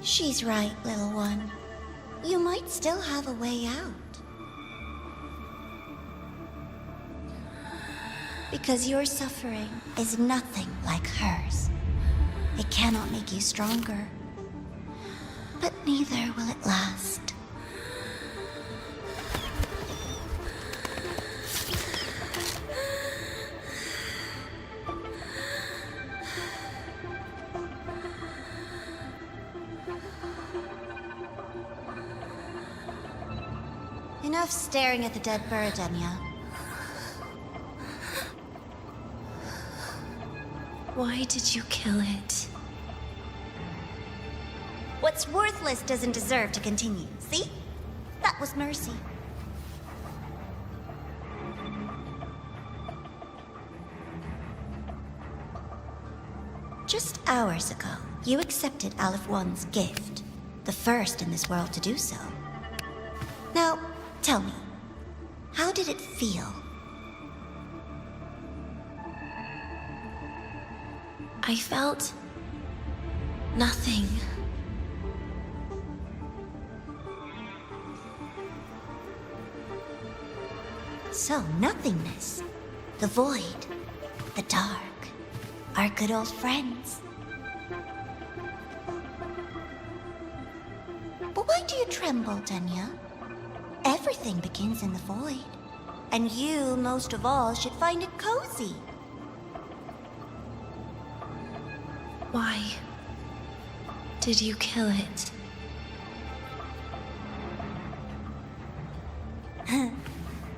She's right, little one. You might still have a way out. Because your suffering is nothing like hers. It cannot make you stronger, but neither will it last. Enough staring at the dead bird, Denia. Why did you kill it? What's worthless doesn't deserve to continue. See? That was mercy. Just hours ago, you accepted Aleph One's gift, the first in this world to do so. Now, tell me, how did it feel? I felt nothing. So, nothingness, the void, the dark, our good old friends. But why do you tremble, Denia? Everything begins in the void, and you, most of all, should find it cozy. Why did you kill it?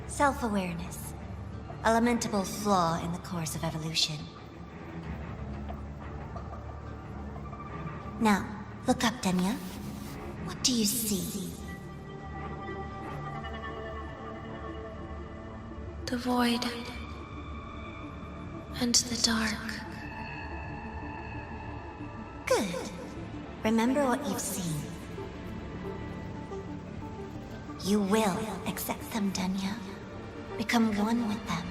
Self-awareness. A lamentable flaw in the course of evolution. Now, look up, Denia. What do you see? The void and the dark. Good. Remember what you've seen. You will accept them, Denia. Become one with them.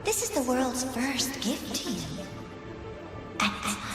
This is the world's first gift to you. At last.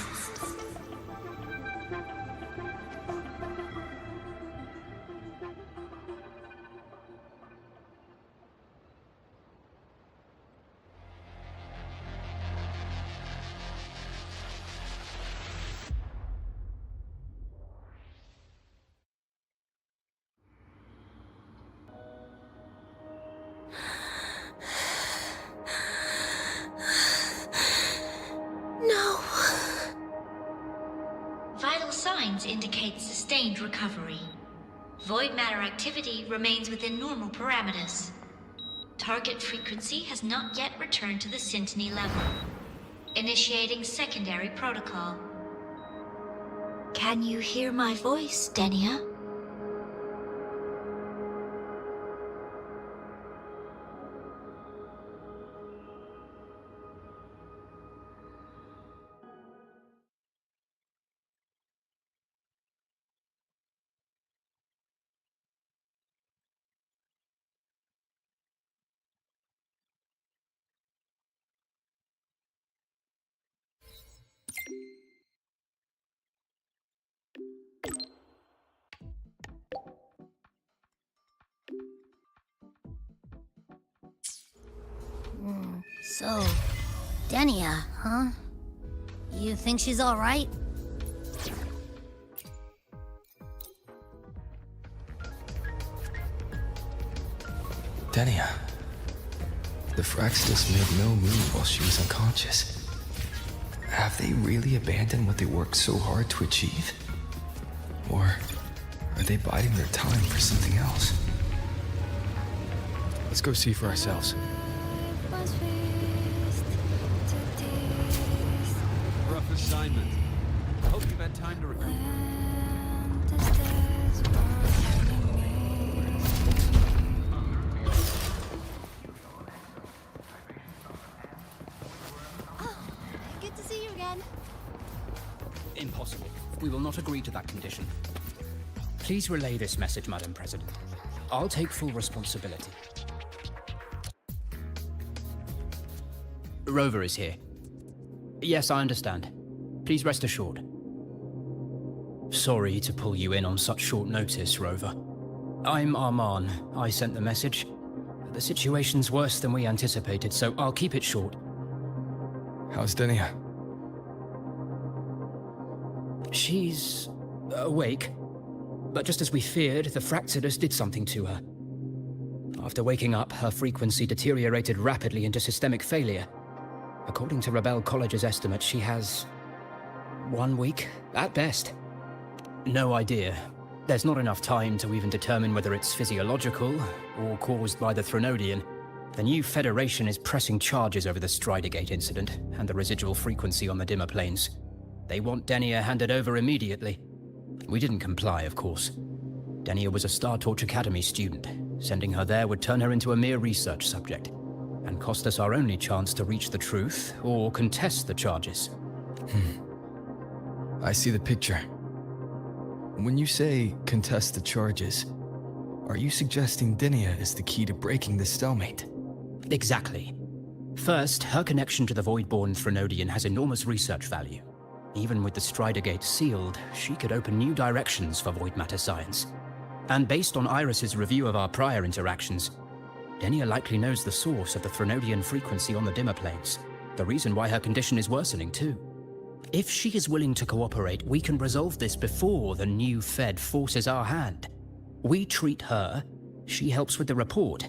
No. Vital signs indicate sustained recovery. Void matter activity remains within normal parameters. Target frequency has not yet returned to the Syntony level. Initiating secondary protocol. Can you hear my voice, Denia? So, Denia, huh? You think she's all right? Denia. The Fraxidus made no move while she was unconscious. Have they really abandoned what they worked so hard to achieve? Or are they biding their time for something else? Let's go see for ourselves. Rough assignment. I hope you've had time to recuperate. Good to see you again. Impossible. We will not agree to that condition. Please relay this message, Madam President. I'll take full responsibility. Rover is here. Yes, I understand. Please rest assured. Sorry to pull you in on such short notice, Rover. I'm Arman. I sent the message. The situation's worse than we anticipated, so I'll keep it short. How's Denia? She's awake. But just as we feared, the Fractsidus did something to her. After waking up, her frequency deteriorated rapidly into systemic failure. According to Rebel College's estimate, she has 1 week, at best. No idea. There's not enough time to even determine whether it's physiological or caused by the Threnodian. The new Federation is pressing charges over the Stridergate incident and the residual frequency on the dimmer planes. They want Denia handed over immediately. We didn't comply, of course. Denia was a Star Torch Academy student. Sending her there would turn her into a mere research subject, and cost us our only chance to reach the truth or contest the charges. I see the picture. When you say contest the charges, are you suggesting Denia is the key to breaking this stalemate? Exactly. First, her connection to the Voidborn Threnodian has enormous research value. Even with the Stridergate sealed, she could open new directions for void matter science. And based on Iris's review of our prior interactions, Denia likely knows the source of the Threnodian frequency on the dimmer planes, the reason why her condition is worsening too. If she is willing to cooperate, we can resolve this before the new Fed forces our hand. We treat her, she helps with the report.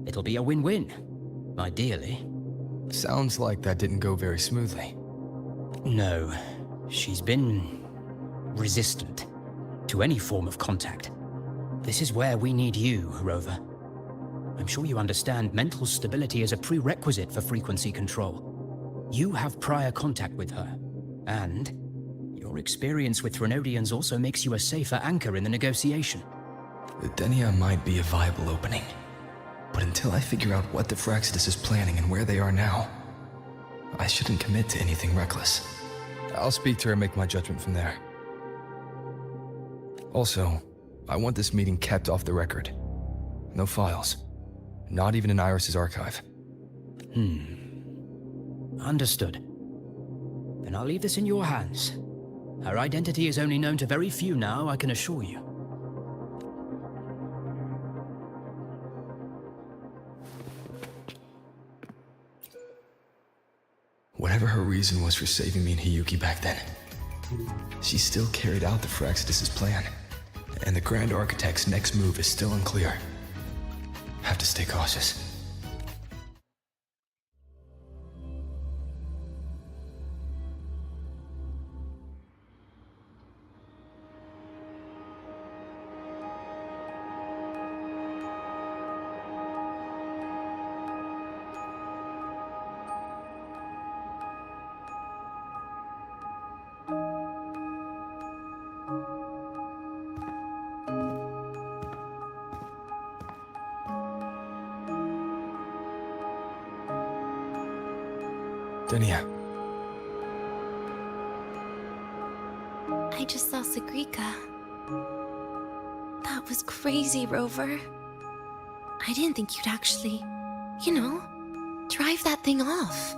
It'll be a win-win, ideally. Sounds like that didn't go very smoothly. No, she's been resistant to any form of contact. This is where we need you, Rover. I'm sure you understand mental stability is a prerequisite for frequency control. You have prior contact with her, and your experience with Threnodians also makes you a safer anchor in the negotiation. The Denia might be a viable opening, but until I figure out what the Fractsidus is planning and where they are now, I shouldn't commit to anything reckless. I'll speak to her and make my judgment from there. Also, I want this meeting kept off the record. No files. Not even in Iris's archive. Understood. Then I'll leave this in your hands. Her identity is only known to very few now, I can assure you. Whatever her reason was for saving me and Hiyuki back then, she still carried out the Fractsidus' plan, and the Grand Architect's next move is still unclear. Have to stay cautious. Denia. I just saw Sagrika. That was crazy, Rover. I didn't think you'd actually, drive that thing off.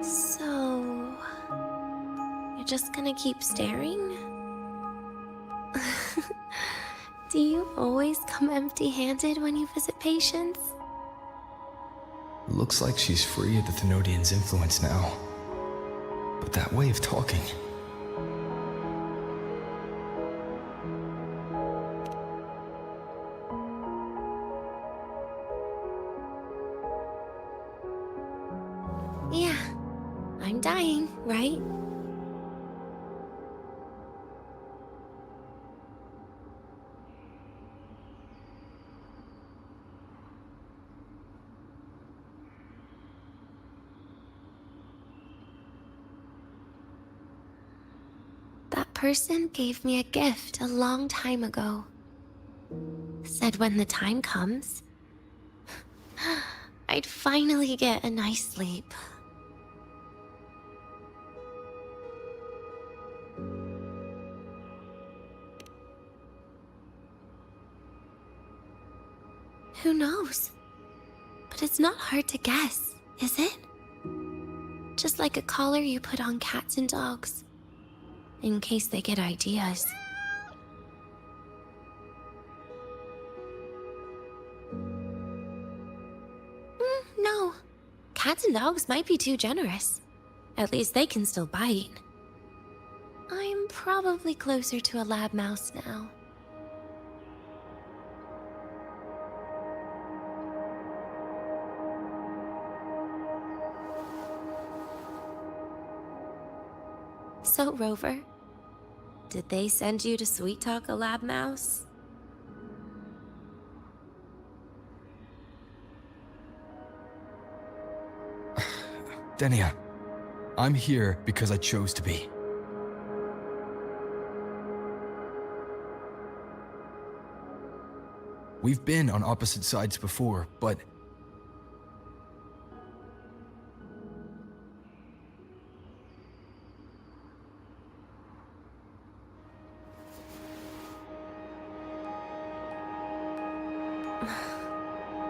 So, you're just gonna keep staring? Do you always come empty-handed when you visit patients? Looks like she's free of the Thenodian's influence now. But that way of talking... Yeah, I'm dying, right? That person gave me a gift a long time ago. Said when the time comes, I'd finally get a nice sleep. Who knows? But it's not hard to guess, is it? Just like a collar you put on cats and dogs, in case they get ideas. No. Cats and dogs might be too generous. At least they can still bite. I'm probably closer to a lab mouse now. So, Rover, did they send you to sweet talk a lab mouse? Denia, I'm here because I chose to be. We've been on opposite sides before, but...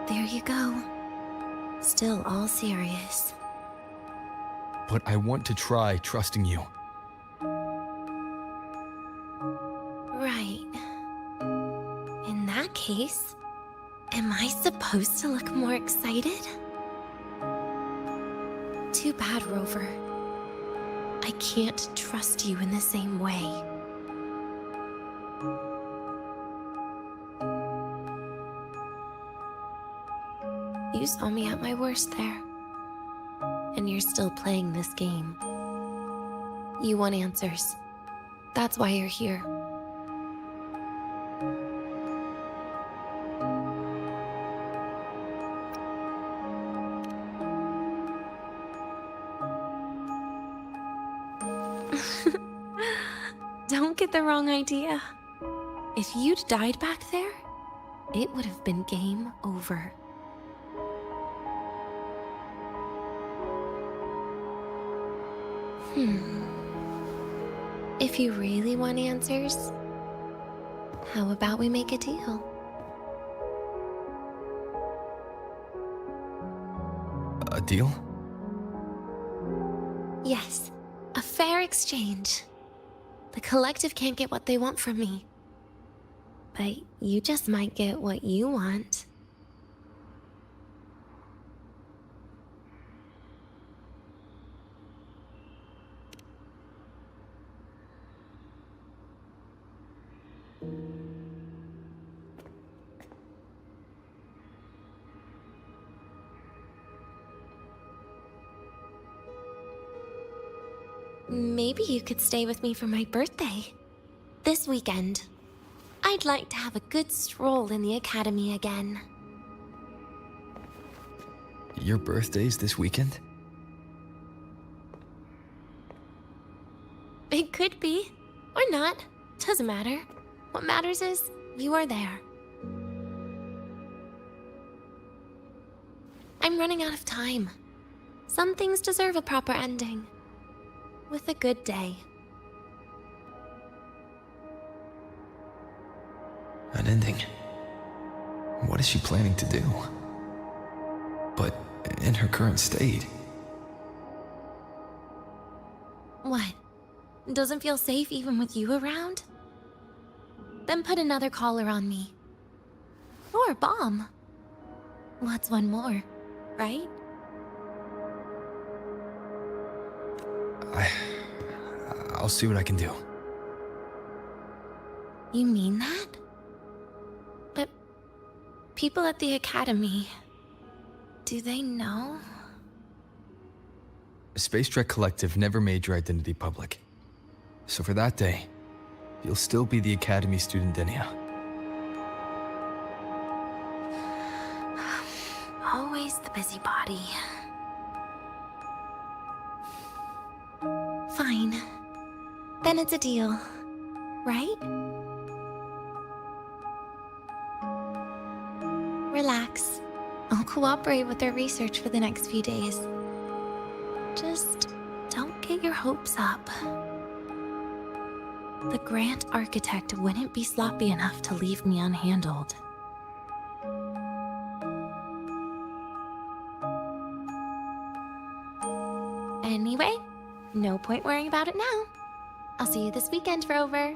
There you go. Still all serious. But I want to try trusting you. Right. In that case, am I supposed to look more excited? Too bad, Rover. I can't trust you in the same way. You saw me at my worst there. And you're still playing this game. You want answers. That's why you're here. Don't get the wrong idea. If you'd died back there, it would have been game over. If you really want answers, how about we make a deal? A deal? Yes, a fair exchange. The collective can't get what they want from me. But you just might get what you want. Maybe you could stay with me for my birthday. This weekend. I'd like to have a good stroll in the academy again. Your birthday's this weekend? It could be. Or not. Doesn't matter. What matters is, you are there. I'm running out of time. Some things deserve a proper ending. With a good day. An ending? What is she planning to do? But in her current state... What? Doesn't feel safe even with you around? Then put another collar on me. Or a bomb. What's one more, right? I'll see what I can do. You mean that? But people at the academy, do they know? Space Trek Collective never made your identity public. So for that day, you'll still be the Academy student Denia. Always the busybody. Fine. Then it's a deal, right? Relax. I'll cooperate with their research for the next few days. Just don't get your hopes up. The Grant Architect wouldn't be sloppy enough to leave me unhandled. Anyway, no point worrying about it now. I'll see you this weekend, Rover.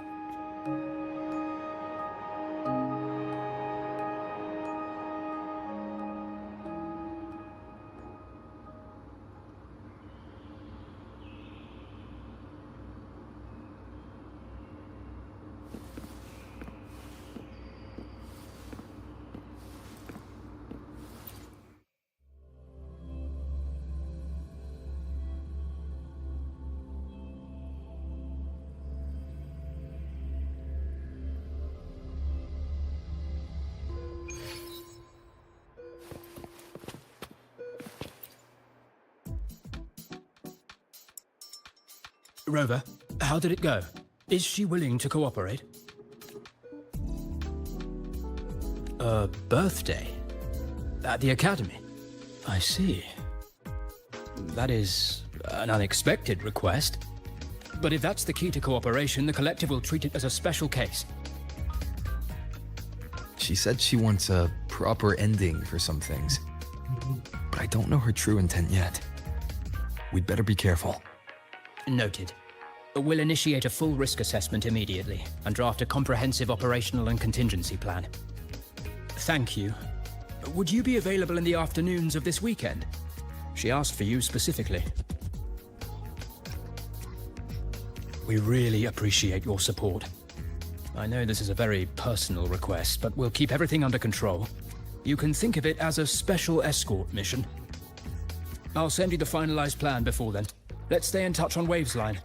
Rover, how did it go? Is she willing to cooperate? A birthday? At the academy? I see. That is an unexpected request. But if that's the key to cooperation, the collective will treat it as a special case. She said she wants a proper ending for some things. But I don't know her true intent yet. We'd better be careful. Noted. We'll initiate a full risk assessment immediately and draft a comprehensive operational and contingency plan. Thank you. Would you be available in the afternoons of this weekend? She asked for you specifically. We really appreciate your support. I know this is a very personal request, but we'll keep everything under control. You can think of it as a special escort mission. I'll send you the finalized plan before then. Let's stay in touch on Waves Line.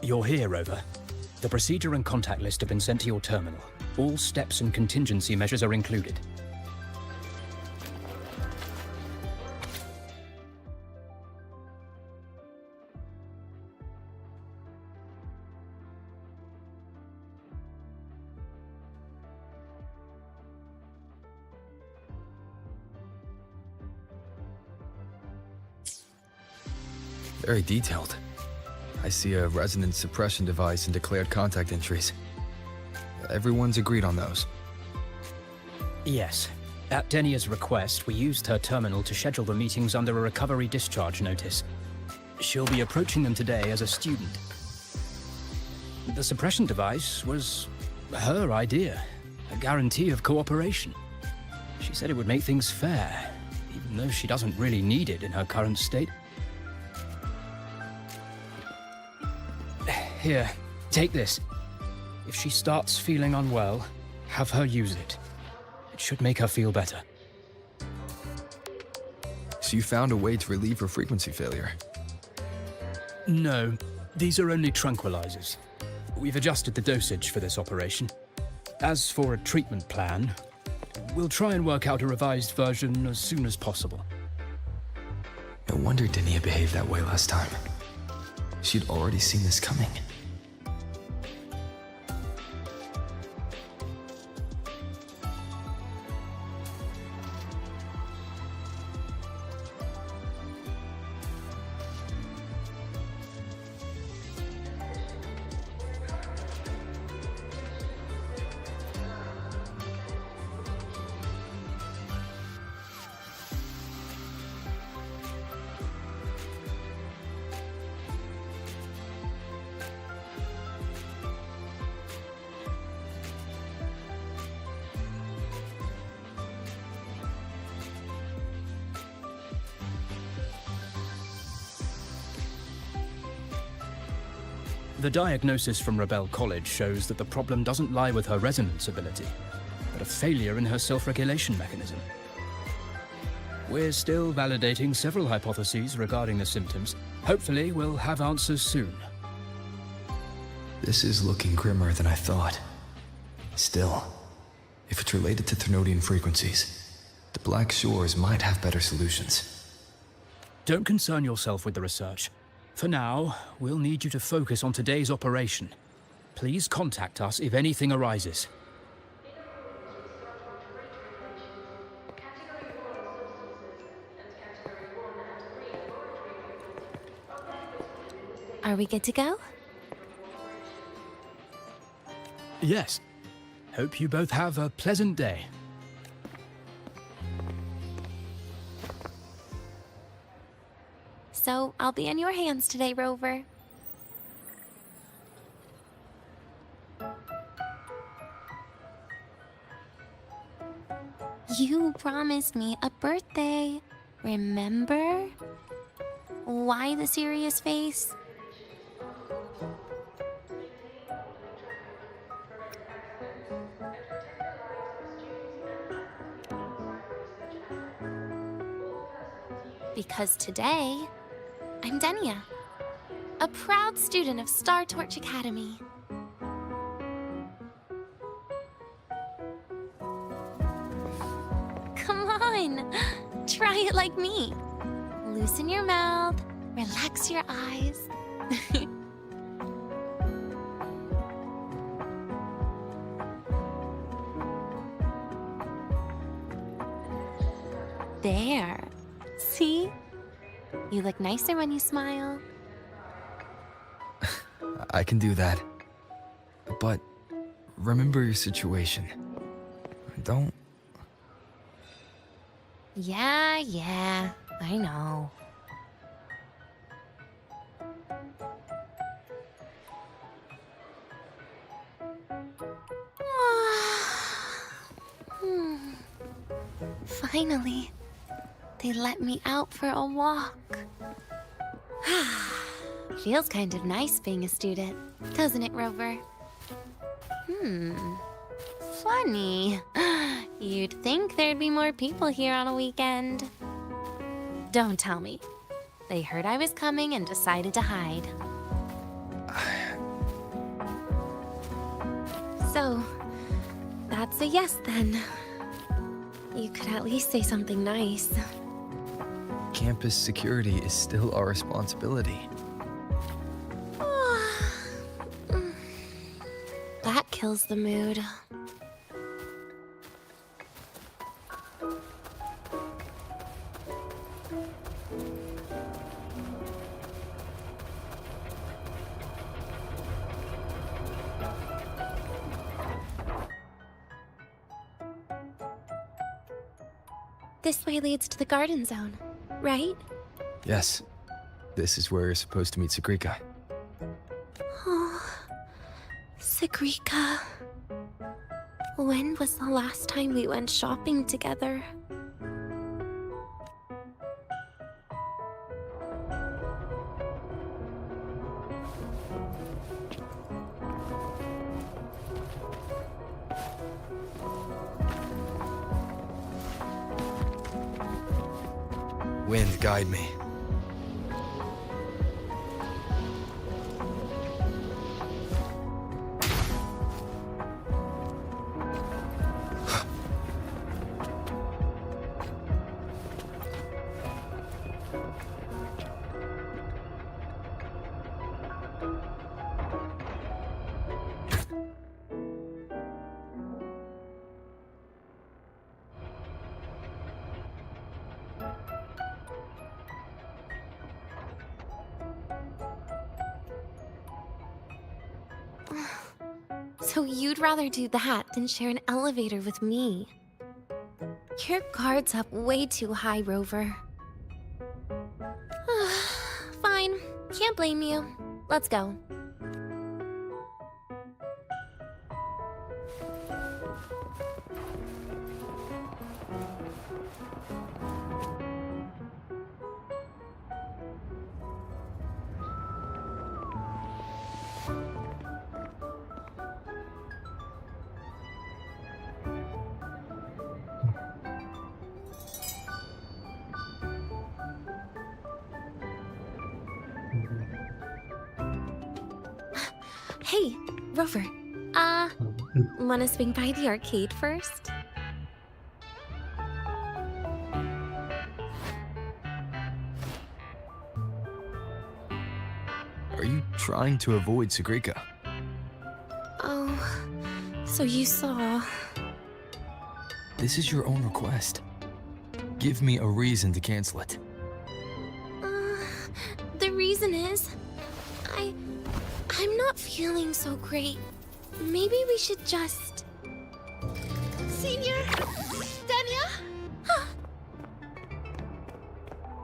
You're here, Rover. The procedure and contact list have been sent to your terminal. All steps and contingency measures are included. Very detailed. I see a resonance suppression device and declared contact entries. Everyone's agreed on those. Yes. At Denia's request, we used her terminal to schedule the meetings under a recovery discharge notice. She'll be approaching them today as a student. The suppression device was her idea, a guarantee of cooperation. She said it would make things fair, even though she doesn't really need it in her current state. Here, take this. If she starts feeling unwell, have her use it. It should make her feel better. So you found a way to relieve her frequency failure? No, these are only tranquilizers. We've adjusted the dosage for this operation. As for a treatment plan, we'll try and work out a revised version as soon as possible. No wonder Denia behaved that way last time. She'd already seen this coming. The diagnosis from Rebel College shows that the problem doesn't lie with her resonance ability, but a failure in her self-regulation mechanism. We're still validating several hypotheses regarding the symptoms. Hopefully, we'll have answers soon. This is looking grimmer than I thought. Still, if it's related to Thermodian frequencies, the Black Shores might have better solutions. Don't concern yourself with the research. For now, we'll need you to focus on today's operation. Please contact us if anything arises. Are we good to go? Yes. Hope you both have a pleasant day. So, I'll be in your hands today, Rover. You promised me a birthday, remember? Why the serious face? Because today, I'm Denia, a proud student of Star Torch Academy. Come on, try it like me. Loosen your mouth, relax your eyes. There. See? You look nicer when you smile. I can do that. But remember your situation. Don't... Yeah, I know. Finally, they let me out for a walk. Feels kind of nice being a student, doesn't it, Rover? Funny. You'd think there'd be more people here on a weekend. Don't tell me. They heard I was coming and decided to hide. So, that's a yes then. You could at least say something nice. Campus security is still our responsibility. That kills the mood. This way leads to the garden zone, right? Yes. This is where you're supposed to meet Sagrika. Oh, Sagrika. When was the last time we went shopping together? Wind, guide me. So you'd rather do that than share an elevator with me? Your guard's up way too high, Rover. Fine. Can't blame you. Let's go. Hey, Rover. Wanna swing by the arcade first? Are you trying to avoid Sagrika? Oh, so you saw... This is your own request. Give me a reason to cancel it. The reason is... I'm not feeling so great. Maybe we should just... Senior? Denia?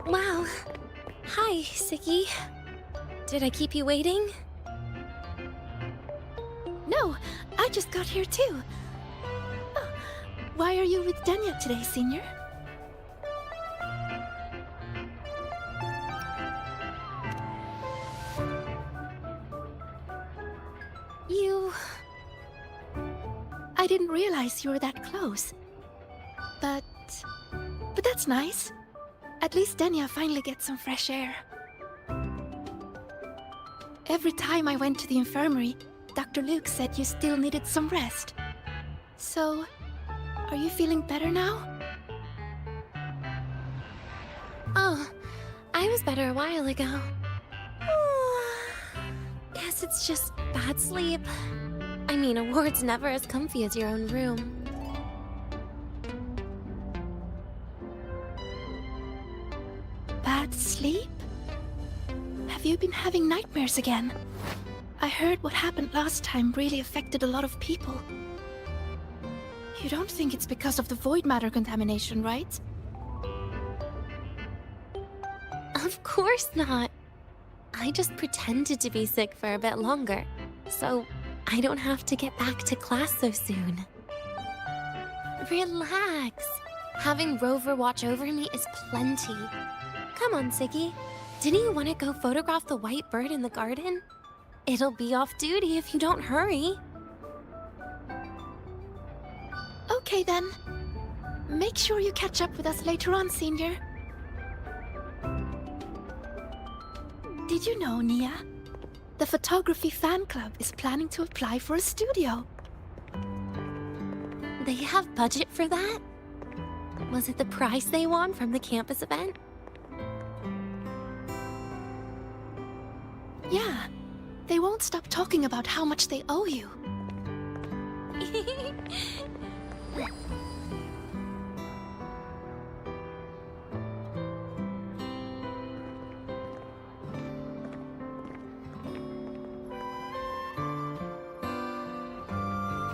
Wow. Hi, Siki. Did I keep you waiting? No, I just got here too. Oh, why are you with Denia today, Senior? You... I didn't realize you were that close. But that's nice. At least Denia finally gets some fresh air. Every time I went to the infirmary, Dr. Luke said you still needed some rest. So, are you feeling better now? Oh, I was better a while ago. Guess it's just bad sleep. I mean, a ward's never as comfy as your own room. Bad sleep? Have you been having nightmares again? I heard what happened last time really affected a lot of people. You don't think it's because of the void matter contamination, right? Of course not. I just pretended to be sick for a bit longer, so I don't have to get back to class so soon. Relax. Having Rover watch over me is plenty. Come on, Siggy. Didn't you want to go photograph the white bird in the garden? It'll be off duty if you don't hurry. Okay then. Make sure you catch up with us later on, Senior. Did you know, Nia? The photography fan club is planning to apply for a studio. They have budget for that? Was it the prize they won from the campus event? Yeah. They won't stop talking about how much they owe you.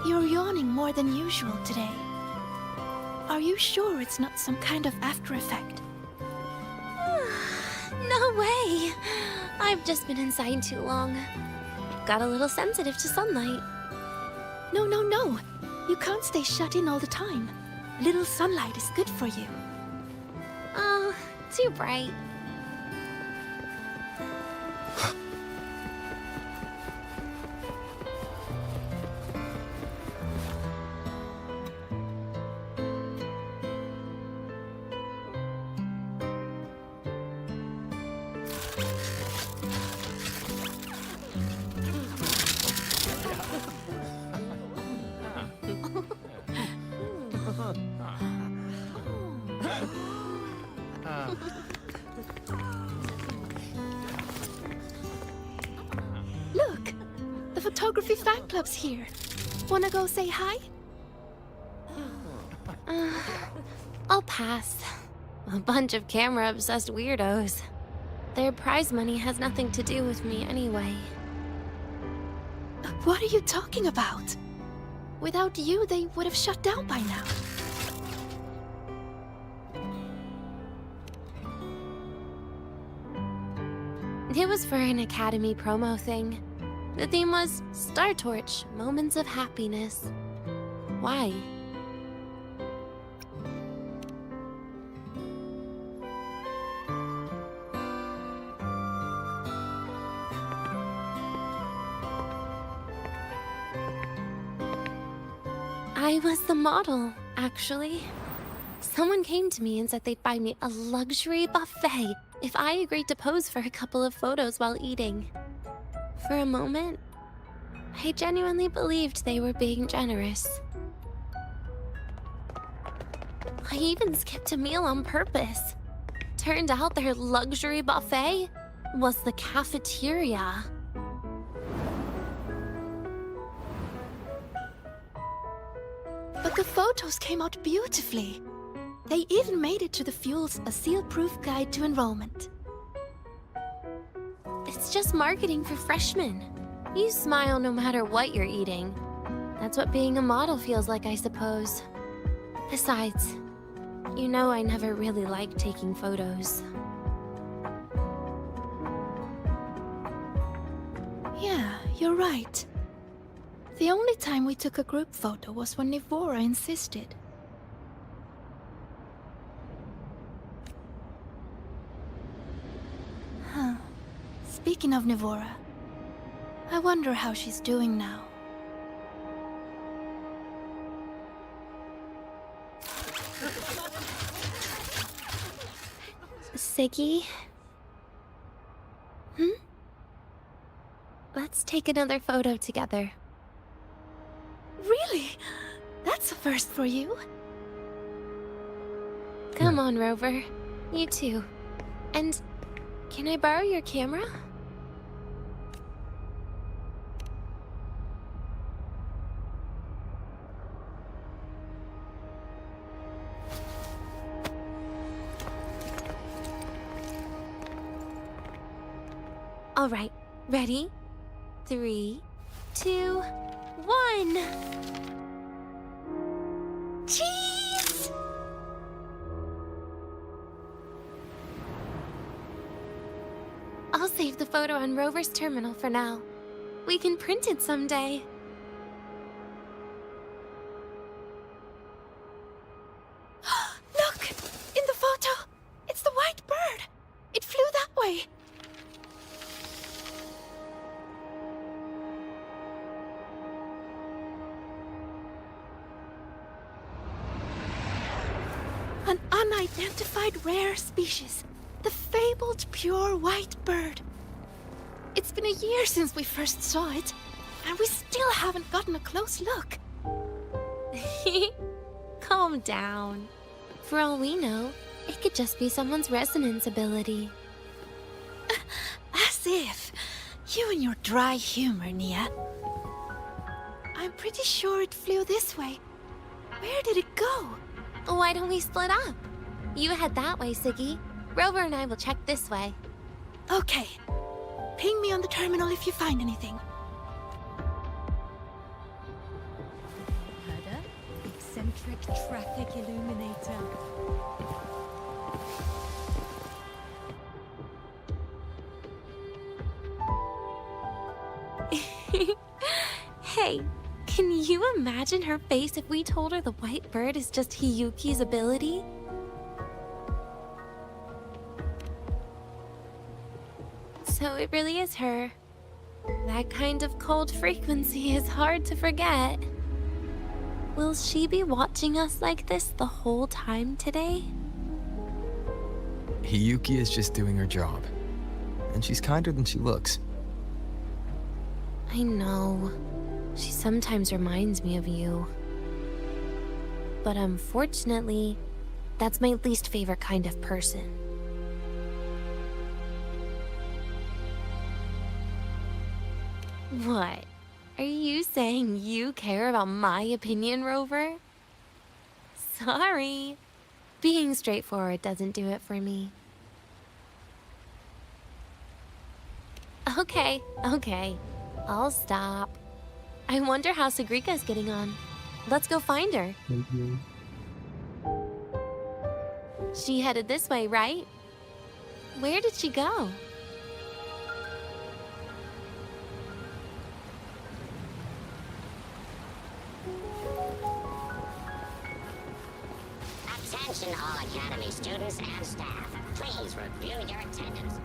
You're yawning more than usual today. Are you sure it's not some kind of after effect? No way! I've just been inside too long. Got a little sensitive to sunlight. No, no, no. You can't stay shut in all the time. Little sunlight is good for you. Oh, too bright. Look! The photography fan club's here. Wanna go say hi? I'll pass. A bunch of camera-obsessed weirdos. Their prize money has nothing to do with me anyway. What are you talking about? Without you, they would have shut down by now. It was for an Academy promo thing. The theme was Star Torch, Moments of Happiness. Why? I was the model, actually. Someone came to me and said they'd buy me a luxury buffet if I agreed to pose for a couple of photos while eating. For a moment, I genuinely believed they were being generous. I even skipped a meal on purpose. Turned out their luxury buffet was the cafeteria. But the photos came out beautifully. They even made it to the Fuel's A Seal-Proof Guide to Enrollment. It's just marketing for freshmen. You smile no matter what you're eating. That's what being a model feels like, I suppose. Besides, you know I never really liked taking photos. Yeah, you're right. The only time we took a group photo was when Nivora insisted. Huh. Speaking of Nivora, I wonder how she's doing now. Siggy? Let's take another photo together. Really? That's a first for you. Come on, Rover. You too. And can I borrow your camera? All right, ready? 3, 2, 1. Cheese! I'll save the photo on Rover's terminal for now. We can print it someday. Look! In the photo! It's the white bird! It flew that way! An unidentified rare species. The fabled pure white bird. It's been a year since we first saw it, and we still haven't gotten a close look. Calm down. For all we know, it could just be someone's resonance ability. As if. You and your dry humor, Nia. I'm pretty sure it flew this way. Where did it go? Why don't we split up? You head that way, Siggy. Rover and I will check this way. Okay. Ping me on the terminal if you find anything. Herder, eccentric traffic illuminator. Hey, can you imagine her face if we told her the white bird is just Hiyuki's ability? So it really is her. That kind of cold frequency is hard to forget. Will she be watching us like this the whole time today? Hiyuki is just doing her job. And she's kinder than she looks. I know. She sometimes reminds me of you. But unfortunately, that's my least favorite kind of person. What? Are you saying you care about my opinion, Rover? Sorry. Being straightforward doesn't do it for me. Okay. I'll stop. I wonder how Sagrika's getting on. Let's go find her. She headed this way, right? Where did she go? Attention all Academy students and staff. Please review your attendance.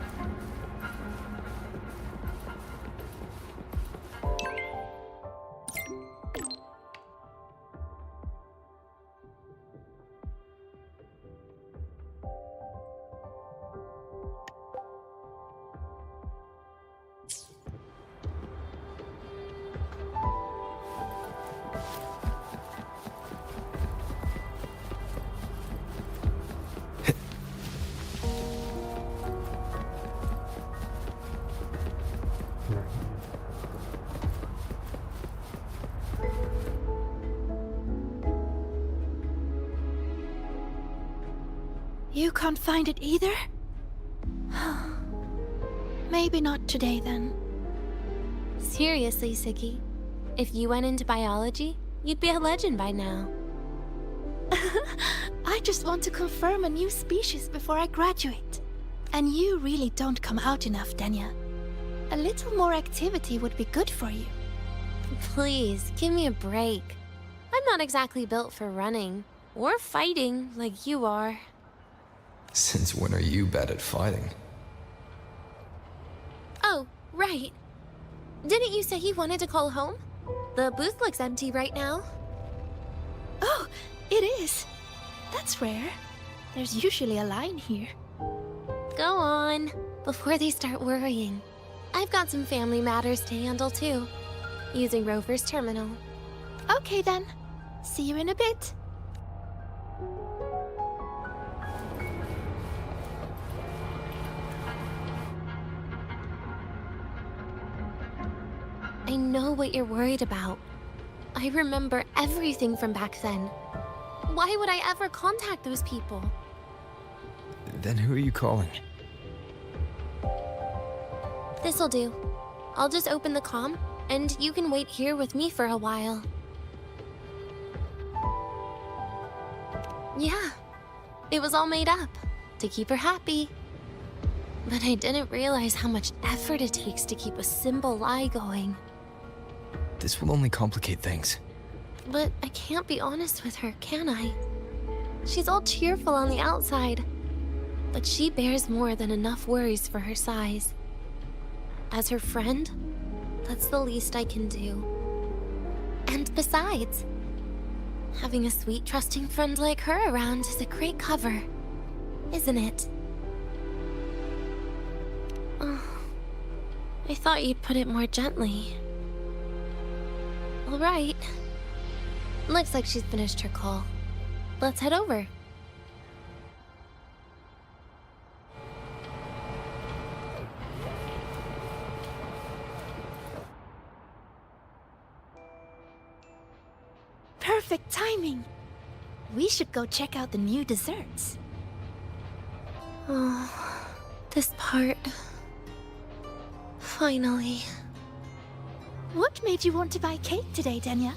You can't find it either? Maybe not today then. Seriously, Siggy. If you went into biology, you'd be a legend by now. I just want to confirm a new species before I graduate. And you really don't come out enough, Denia. A little more activity would be good for you. Please, give me a break. I'm not exactly built for running or fighting like you are. Since when are you bad at fighting? Oh, right. Didn't you say you wanted to call home? The booth looks empty right now. Oh, it is. That's rare. There's usually a line here. Go on, before they start worrying. I've got some family matters to handle too, using Rover's terminal. Okay then. See you in a bit. I know what you're worried about. I remember everything from back then. Why would I ever contact those people? Then who are you calling? This'll do. I'll just open the comm, and you can wait here with me for a while. Yeah, it was all made up to keep her happy. But I didn't realize how much effort it takes to keep a simple lie going. This will only complicate things. But I can't be honest with her, can I? She's all cheerful on the outside, but she bears more than enough worries for her size. As her friend, that's the least I can do. And besides, having a sweet, trusting friend like her around is a great cover, isn't it? Oh, I thought you'd put it more gently. All right. Looks like she's finished her call. Let's head over. Perfect timing. We should go check out the new desserts. Oh, this part. Finally. What made you want to buy cake today, Denia?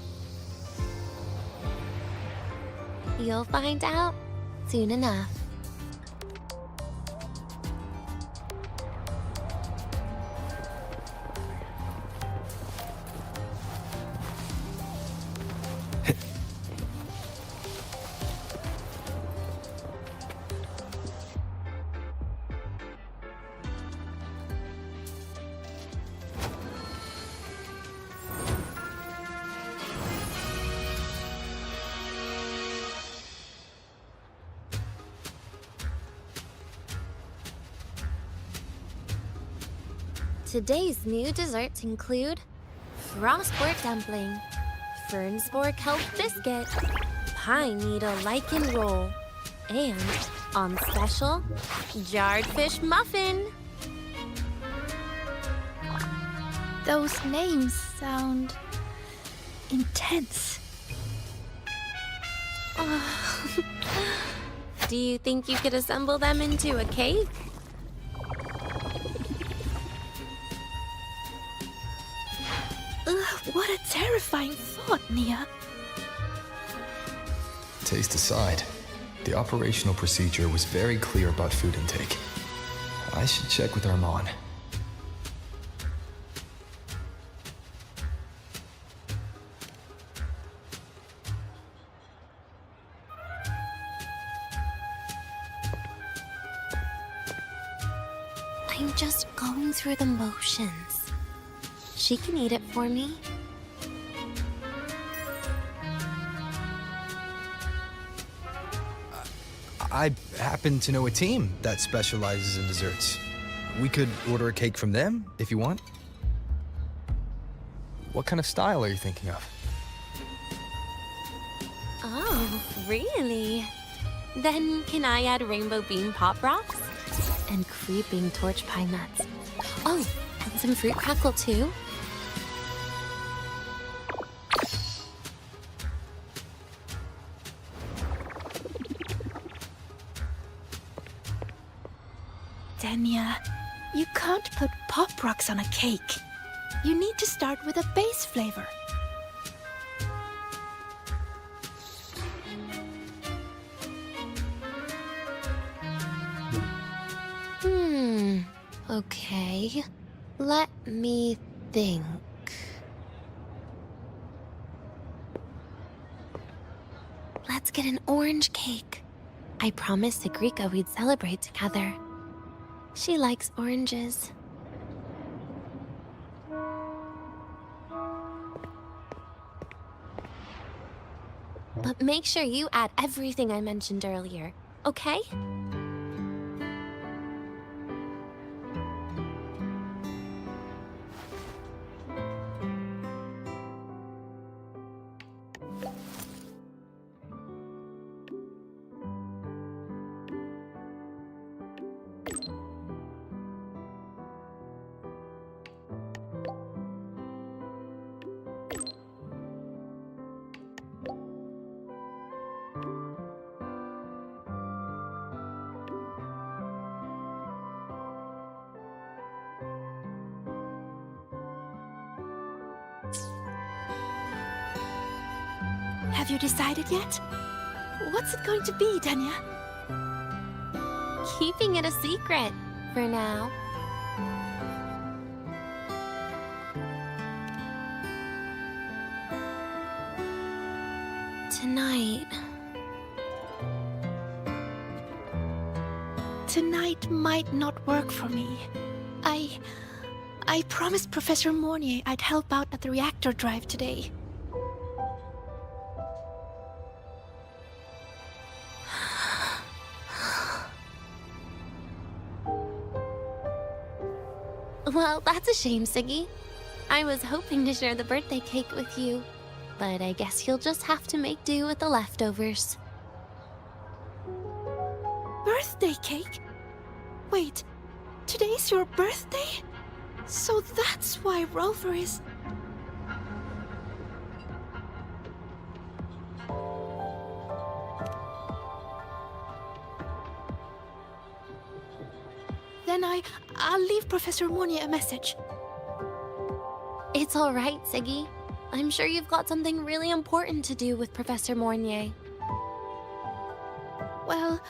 You'll find out soon enough. Today's new desserts include frostwork dumpling, fern spore kelp biscuit, pine needle lichen roll, and, on special, jarred fish muffin. Those names sound intense. Do you think you could assemble them into a cake? What a terrifying thought, Nia. Taste aside, the operational procedure was very clear about food intake. I should check with Armand. I'm just going through the motions. She can eat it for me. I happen to know a team that specializes in desserts. We could order a cake from them, if you want. What kind of style are you thinking of? Oh, really? Then can I add rainbow bean pop rocks? And creeping torch pine nuts. Oh, and some fruit crackle too? Denia. You can't put pop rocks on a cake. You need to start with a base flavor. Okay. Let me think. Let's get an orange cake. I promised Sigrika we'd celebrate together. She likes oranges. But make sure you add everything I mentioned earlier, okay? Have you decided yet? What's it going to be, Denia? Keeping it a secret for now. Tonight. Tonight might not work for me. I promised Professor Mornier I'd help out at the reactor drive today. Well, that's a shame, Siggy. I was hoping to share the birthday cake with you, but I guess you'll just have to make do with the leftovers. Birthday cake? Wait, today's your birthday? So that's why Rover is... Then I'll leave Professor Mornier a message. It's all right, Siggy. I'm sure you've got something really important to do with Professor Mornier. Well,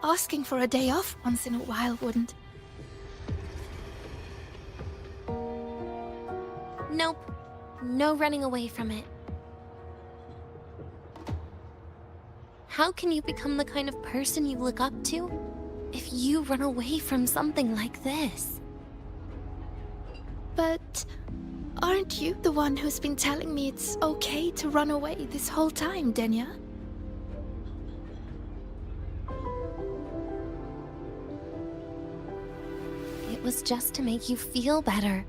asking for a day off once in a while wouldn't. Nope. No running away from it. How can you become the kind of person you look up to if you run away from something like this? But aren't you the one who's been telling me it's okay to run away this whole time, Denia? It was just to make you feel better.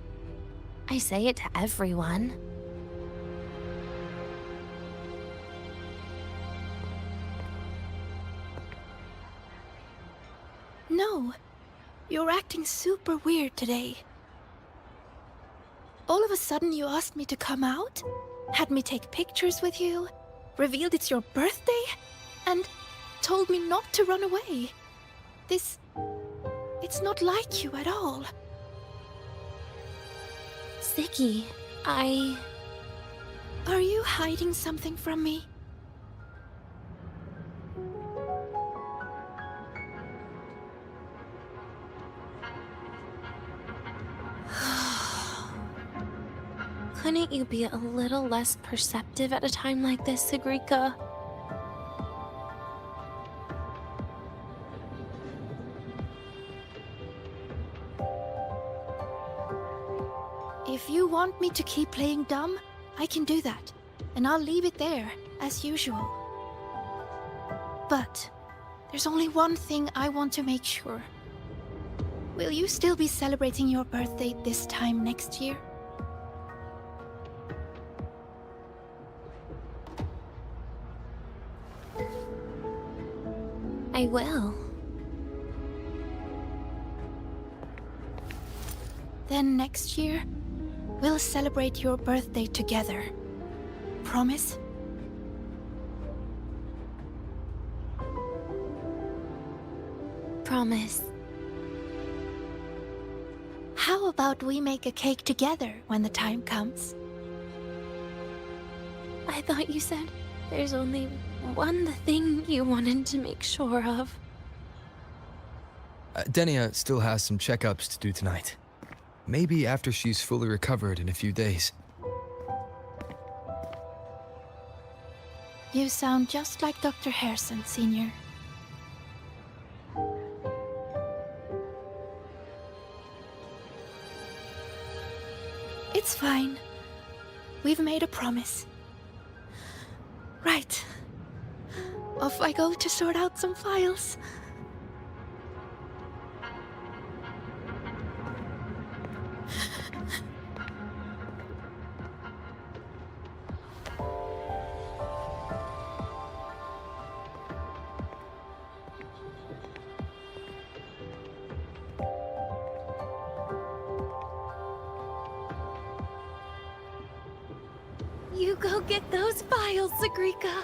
I say it to everyone. No, you're acting super weird today. All of a sudden you asked me to come out, had me take pictures with you, revealed it's your birthday, and told me not to run away. It's not like you at all. Siggy, Are you hiding something from me? Couldn't you be a little less perceptive at a time like this, Sigrika? If you want me to keep playing dumb, I can do that. And I'll leave it there, as usual. But there's only one thing I want to make sure. Will you still be celebrating your birthday this time next year? I will. Then next year, we'll celebrate your birthday together. Promise? Promise. How about we make a cake together when the time comes? I thought you said there's only one thing you wanted to make sure of. Denia still has some checkups to do tonight. Maybe after she's fully recovered in a few days. You sound just like Dr. Harrison, Senior. It's fine. We've made a promise. Right. Off I go to sort out some files. You go get those files, Sagrika.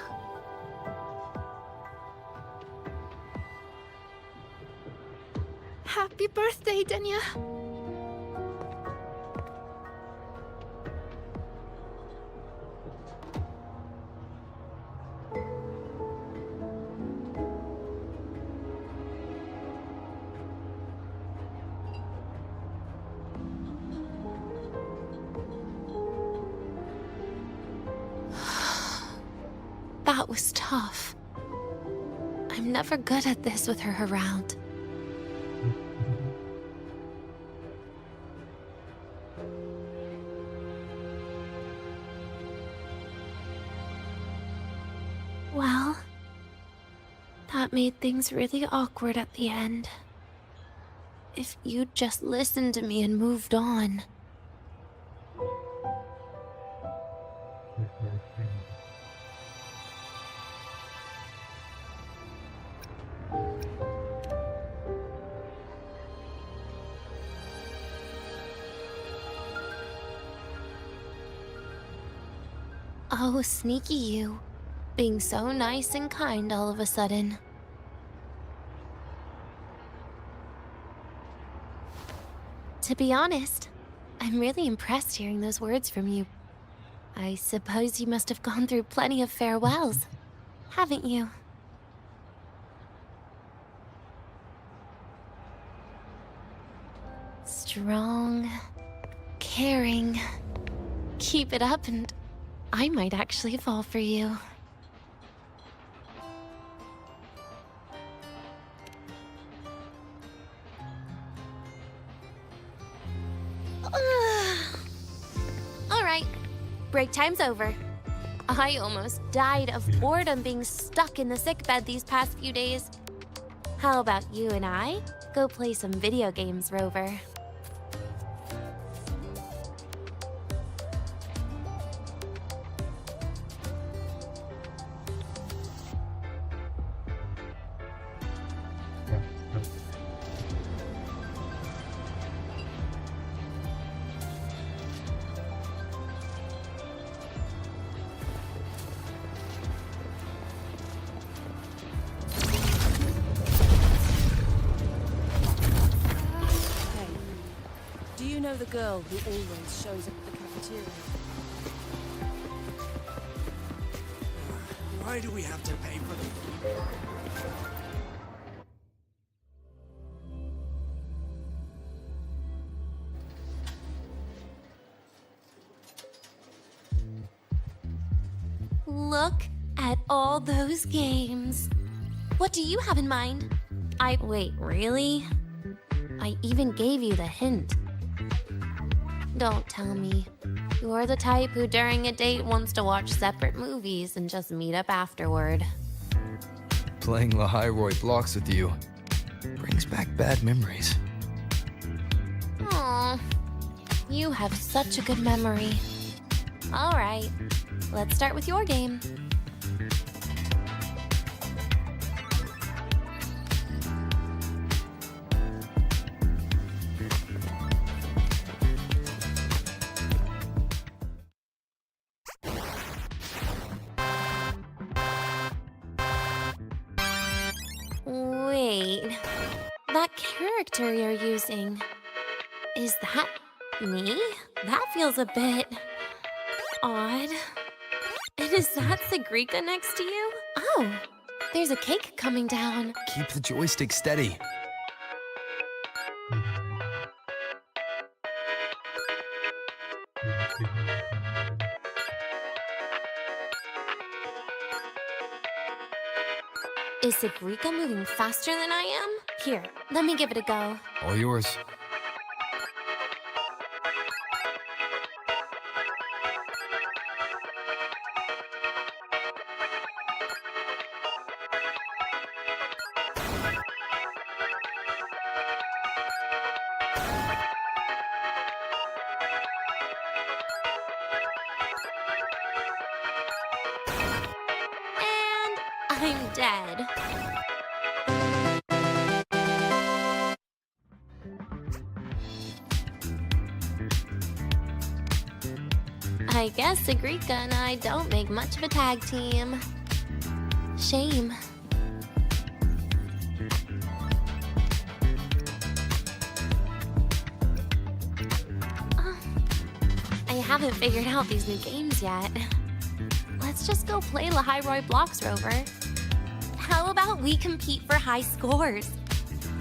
Happy birthday, Denia. That was tough. I'm never good at this with her around. Well, that made things really awkward at the end. If you'd just listened to me and moved on. Oh, sneaky you. Being so nice and kind all of a sudden. To be honest, I'm really impressed hearing those words from you. I suppose you must have gone through plenty of farewells, haven't you? Strong, caring. Keep it up and I might actually fall for you. Alright, break time's over. I almost died of boredom being stuck in the sickbed these past few days. How about you and I go play some video games, Rover? The girl who always shows up at the cafeteria. Why do we have to pay for them? Look at all those games. What do you have in mind? Wait, really? I even gave you the hint. Don't tell me. You're the type who during a date wants to watch separate movies and just meet up afterward. Playing Lahiroi blocks with you brings back bad memories. Aw, you have such a good memory. All right, let's start with your game. Wait, that character you're using, Is that me? That feels a bit odd. And is that Sigrika next to you? Oh, there's a cake coming down. Keep the joystick steady. Is Sigrika moving faster than I am? Here, let me give it a go. All yours. And I'm dead. I guess Sigrika and I don't make much of a tag team. Shame. I haven't figured out these new games yet. Let's just go play Lahairoi Blocks, Rover. How about we compete for high scores?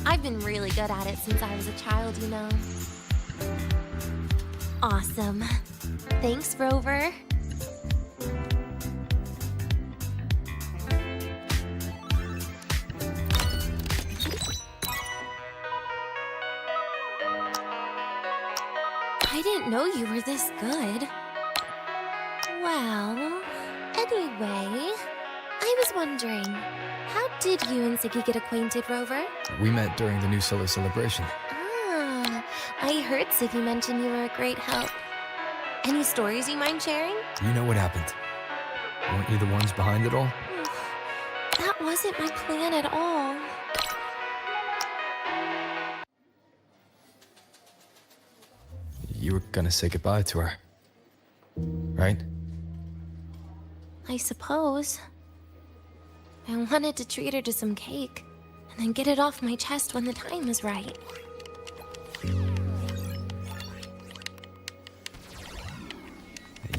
I've been really good at it since I was a child, you know. Awesome. Thanks, Rover. I didn't know you were this good. Well, anyway, I was wondering, how did you and Siggy get acquainted, Rover? We met during the New Solar Celebration. Ah, I heard Siggy mention you were a great help. Any stories you mind sharing? You know what happened. Weren't you the ones behind it all? That wasn't my plan at all. You were gonna say goodbye to her, right? I suppose. I wanted to treat her to some cake, and then get it off my chest when the time was right.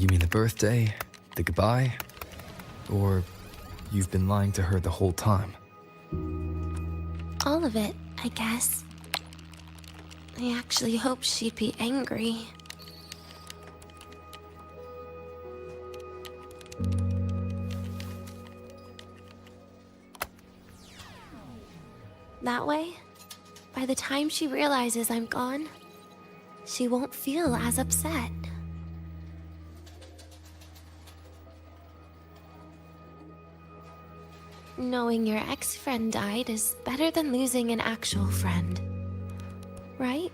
You mean the birthday, the goodbye, or you've been lying to her the whole time? All of it, I guess. I actually hoped she'd be angry. That way, by the time she realizes I'm gone, she won't feel as upset. Knowing your ex-friend died is better than losing an actual friend, right?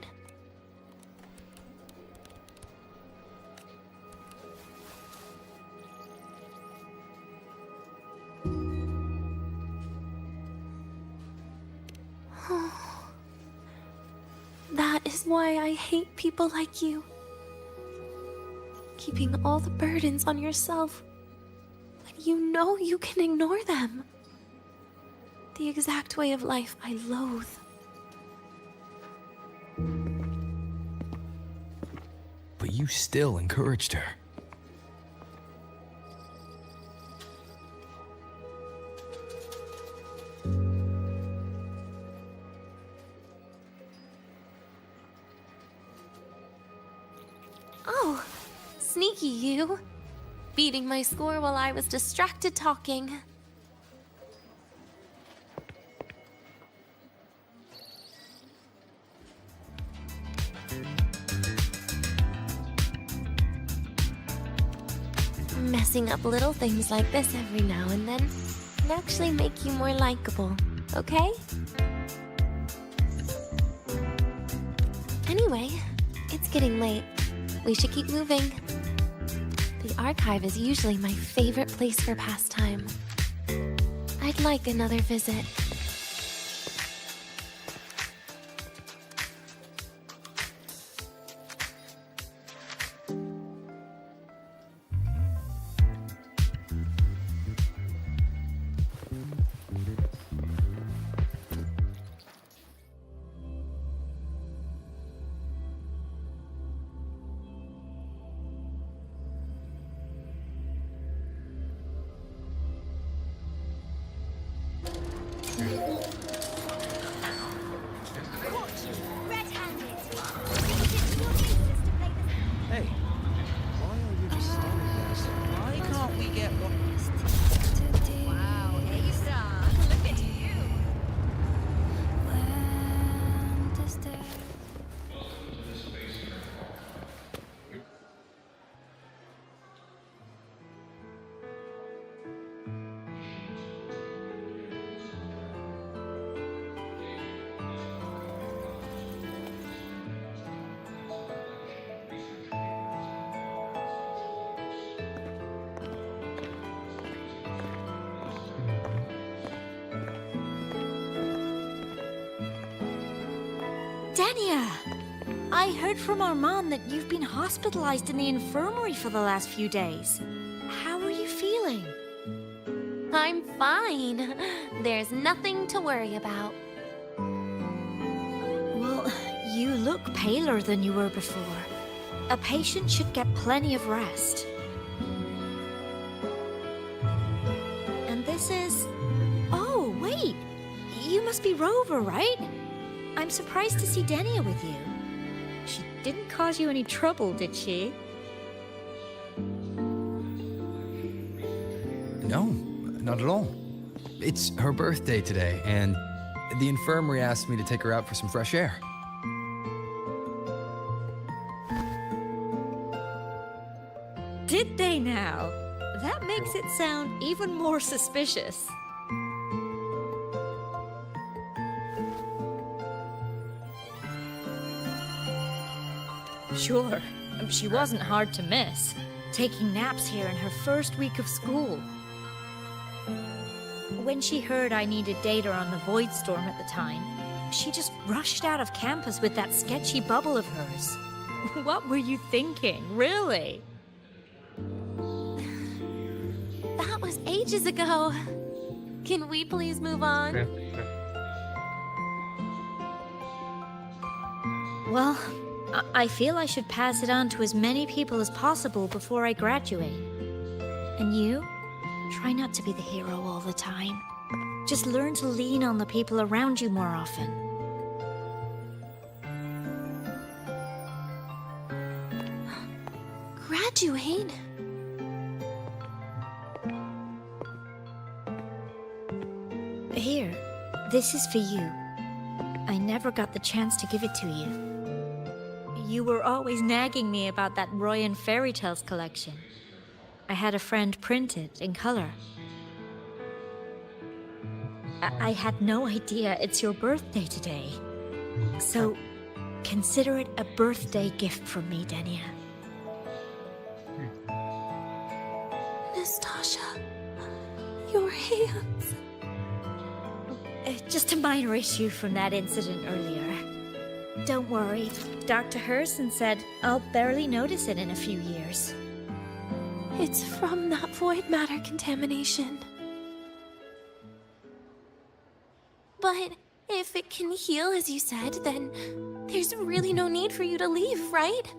That is why I hate people like you. Keeping all the burdens on yourself when you know you can ignore them. The exact way of life I loathe. But you still encouraged her. Oh, sneaky you. Beating my score while I was distracted talking. Messing up little things like this every now and then can actually make you more likable, okay? Anyway, it's getting late. We should keep moving. The archive is usually my favorite place for pastime. I'd like another visit. Denia! I heard from Armand that you've been hospitalized in the infirmary for the last few days. How are you feeling? I'm fine. There's nothing to worry about. Well, you look paler than you were before. A patient should get plenty of rest. And this is... Oh, wait! You must be Rover, right? I'm surprised to see Denia with you. She didn't cause you any trouble, did she? No, not at all. It's her birthday today, and the infirmary asked me to take her out for some fresh air. Did they now? That makes it sound even more suspicious. Sure, she wasn't hard to miss, taking naps here in her first week of school. When she heard I needed data on the Void Storm at the time, she just rushed out of campus with that sketchy bubble of hers. What were you thinking, really? That was ages ago. Can we please move on? Well, I feel I should pass it on to as many people as possible before I graduate. And you? Try not to be the hero all the time. Just learn to lean on the people around you more often. Graduate? Here, this is for you. I never got the chance to give it to you. You were always nagging me about that Roy and Fairy Tales collection. I had a friend print it in color. I had no idea it's your birthday today. So, consider it a birthday gift from me, Denia. Nastasha, your hands. Just a minor issue from that incident earlier. Don't worry, Dr. Herson said I'll barely notice it in a few years. It's from that void matter contamination. But if it can heal, as you said, then there's really no need for you to leave, right?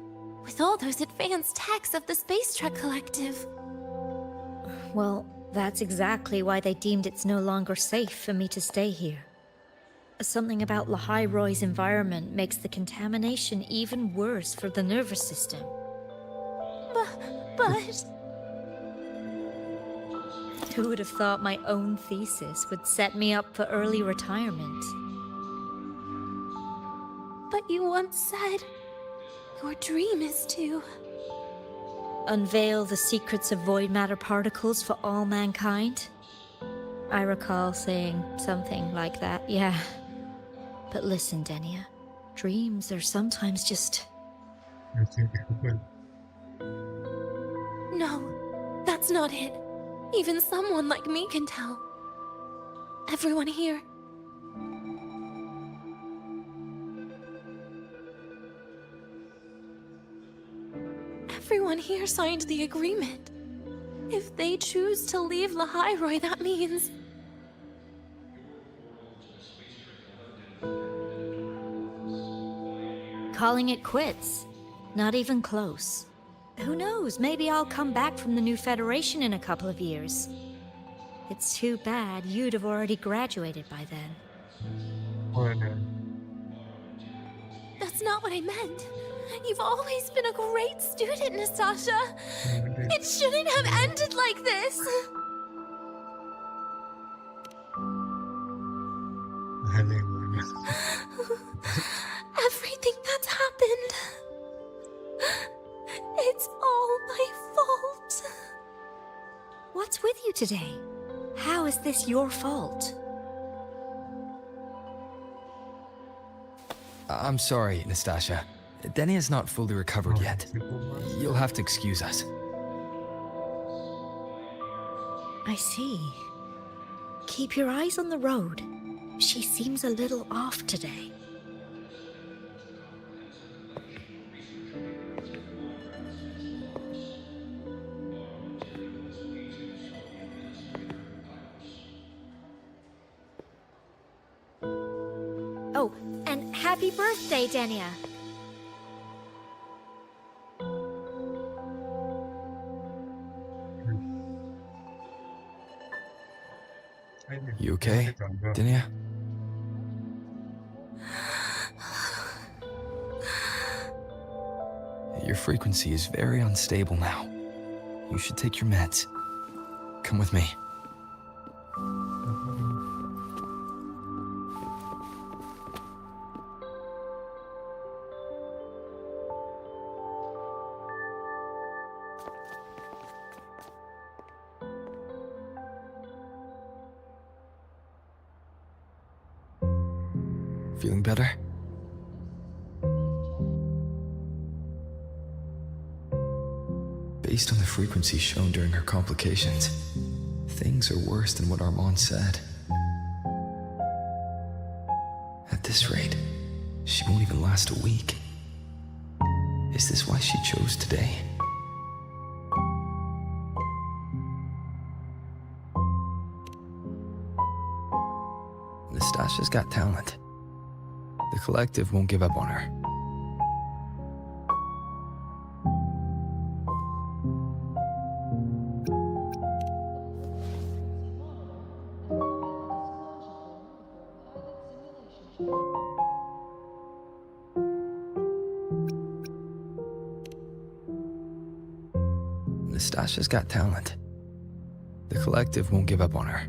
With all those advanced techs of the Space Trek Collective. Well, that's exactly why they deemed it's no longer safe for me to stay here. Something about Lahai Roy's environment makes the contamination even worse for the nervous system. But... Who would have thought my own thesis would set me up for early retirement? But you once said your dream is to... unveil the secrets of void matter particles for all mankind? I recall saying something like that, yeah. But listen, Denia, dreams are sometimes just... No, that's not it. Even someone like me can tell. Everyone here. Everyone here signed the agreement. If they choose to leave Lahai Roy, that means... calling it quits. Not even close. Who knows, maybe I'll come back from the new Federation in a couple of years. It's too bad you'd have already graduated by then. That's not what I meant. You've always been a great student, Nastasha. It shouldn't have ended like this. Everything that's happened... it's all my fault. What's with you today? How is this your fault? I'm sorry, Nastasha. Denia's not fully recovered yet. You'll have to excuse us. I see. Keep your eyes on the road. She seems a little off today. Happy birthday, Denia. You okay, Denia? Your frequency is very unstable now. You should take your meds. Come with me. Feeling better? Based on the frequency shown during her complications, things are worse than what Armand said. At this rate, she won't even last a week. Is this why she chose today? Nastasha's got talent. The collective won't give up on her. Nastasha's got talent. The collective won't give up on her.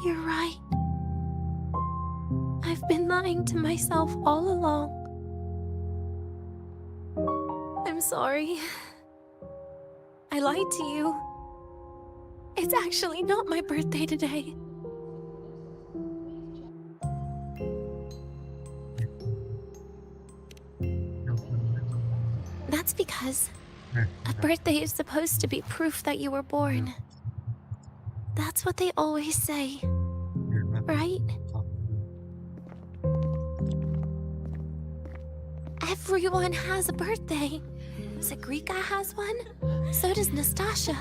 You're right. I've been lying to myself all along. I'm sorry. I lied to you. It's actually not my birthday today. That's because a birthday is supposed to be proof that you were born. That's what they always say, right? Everyone has a birthday. Zagrika has one, so does Nastasha.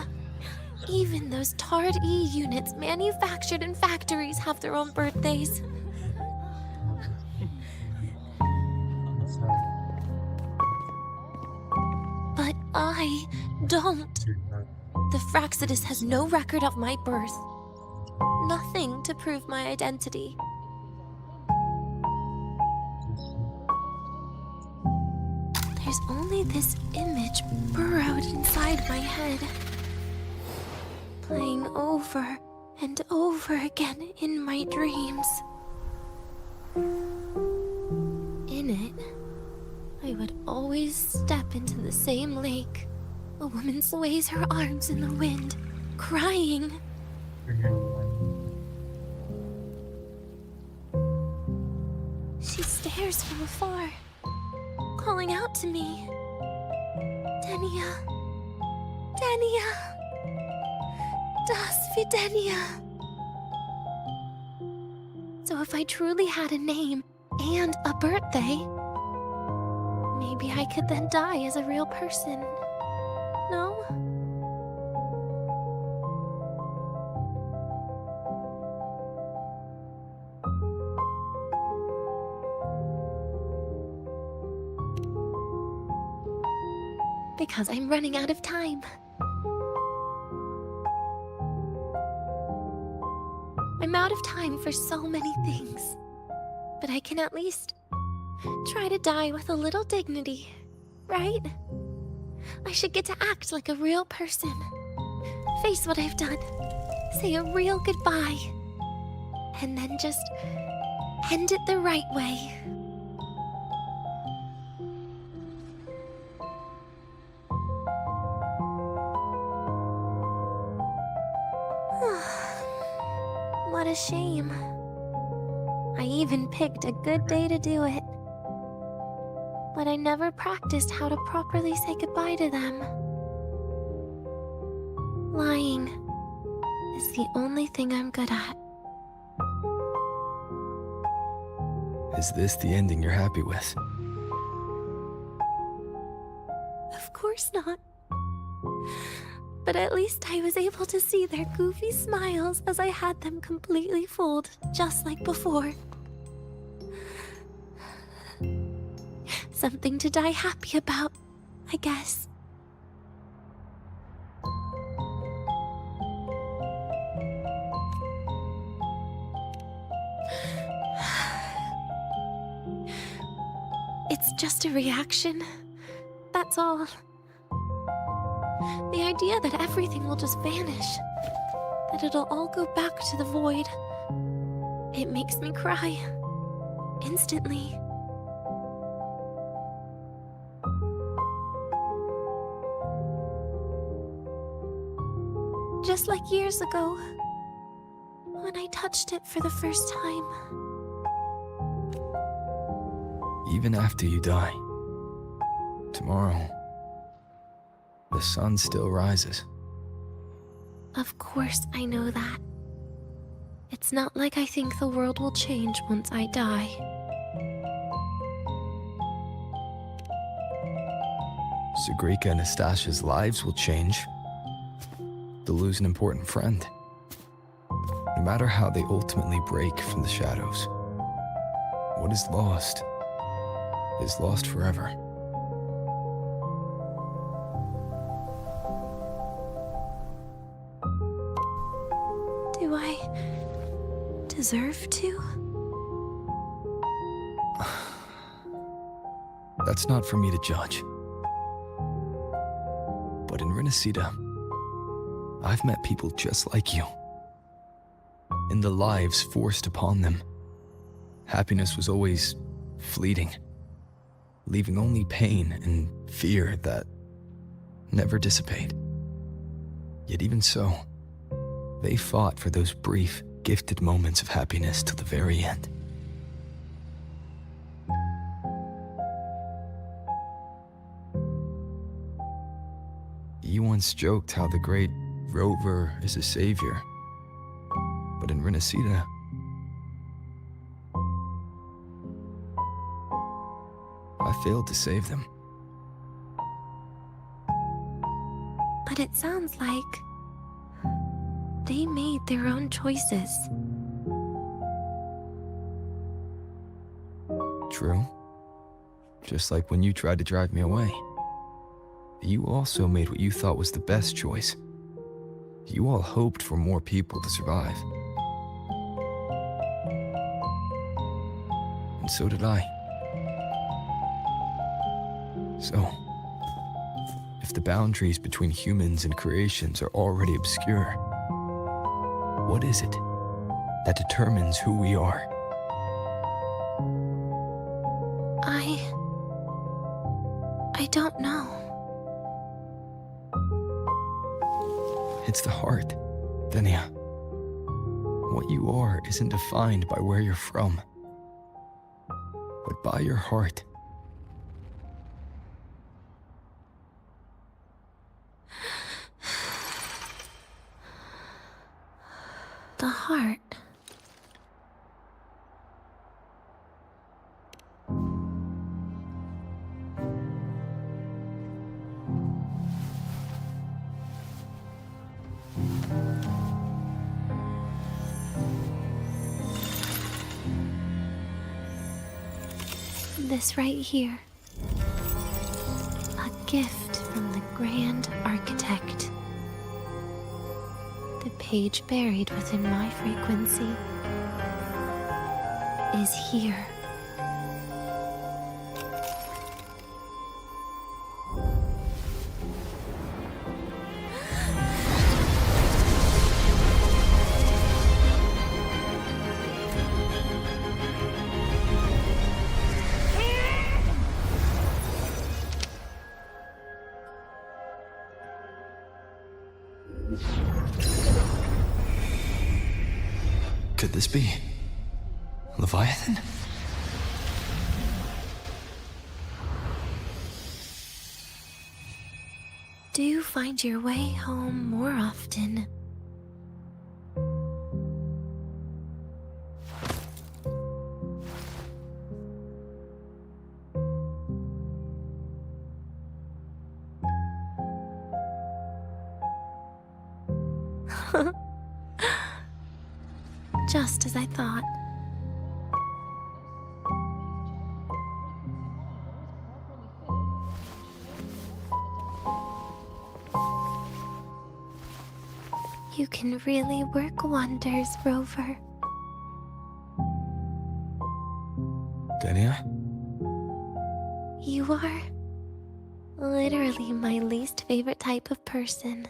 Even those tarred E units manufactured in factories have their own birthdays. But I don't. The Fraxidus has no record of my birth. Nothing to prove my identity. There's only this image burrowed inside my head, playing over and over again in my dreams. In it, I would always step into the same lake. A woman sways her arms in the wind, crying. She stares from afar, calling out to me. Denia. Denia. Das Denia. So if I truly had a name and a birthday, maybe I could then die as a real person. No? Because I'm running out of time. I'm out of time for so many things. But I can at least try to die with a little dignity, right? I should get to act like a real person. Face what I've done. Say a real goodbye. And then just end it the right way. What a shame. I even picked a good day to do it. but I never practiced how to properly say goodbye to them. Lying is the only thing I'm good at. Is this the ending you're happy with? Of course not. But at least I was able to see their goofy smiles as I had them completely fooled, just like before. Something to die happy about, I guess. It's just a reaction. That's all. The idea that everything will just vanish, that it'll all go back to the void, it makes me cry. Instantly. Just like years ago, when I touched it for the first time. Even after you die, tomorrow, the sun still rises. Of course I know that. It's not like I think the world will change once I die. Sagrika and Nastasha's lives will change. They'll lose an important friend. No matter how they ultimately break from the shadows, what is lost forever. Do I deserve to? That's not for me to judge. But in Renacida, I've met people just like you. In the lives forced upon them, happiness was always fleeting, leaving only pain and fear that never dissipate. Yet even so, they fought for those brief, gifted moments of happiness till the very end. You once joked how the great Rover is a savior, but in Renacida, I failed to save them. But it sounds like they made their own choices. True. Just like when you tried to drive me away. You also made what you thought was the best choice. You all hoped for more people to survive. And so did I. So, if the boundaries between humans and creations are already obscure, what is it that determines who we are? I don't know. It's the heart, Denia. What you are isn't defined by where you're from, but by your heart. The heart. This right here. A gift from the Grand Architect. The page buried within my frequency is here. Could this be Leviathan? do find your way home more often. Just as I thought. You can really work wonders, Rover. Denia? You are literally my least favorite type of person.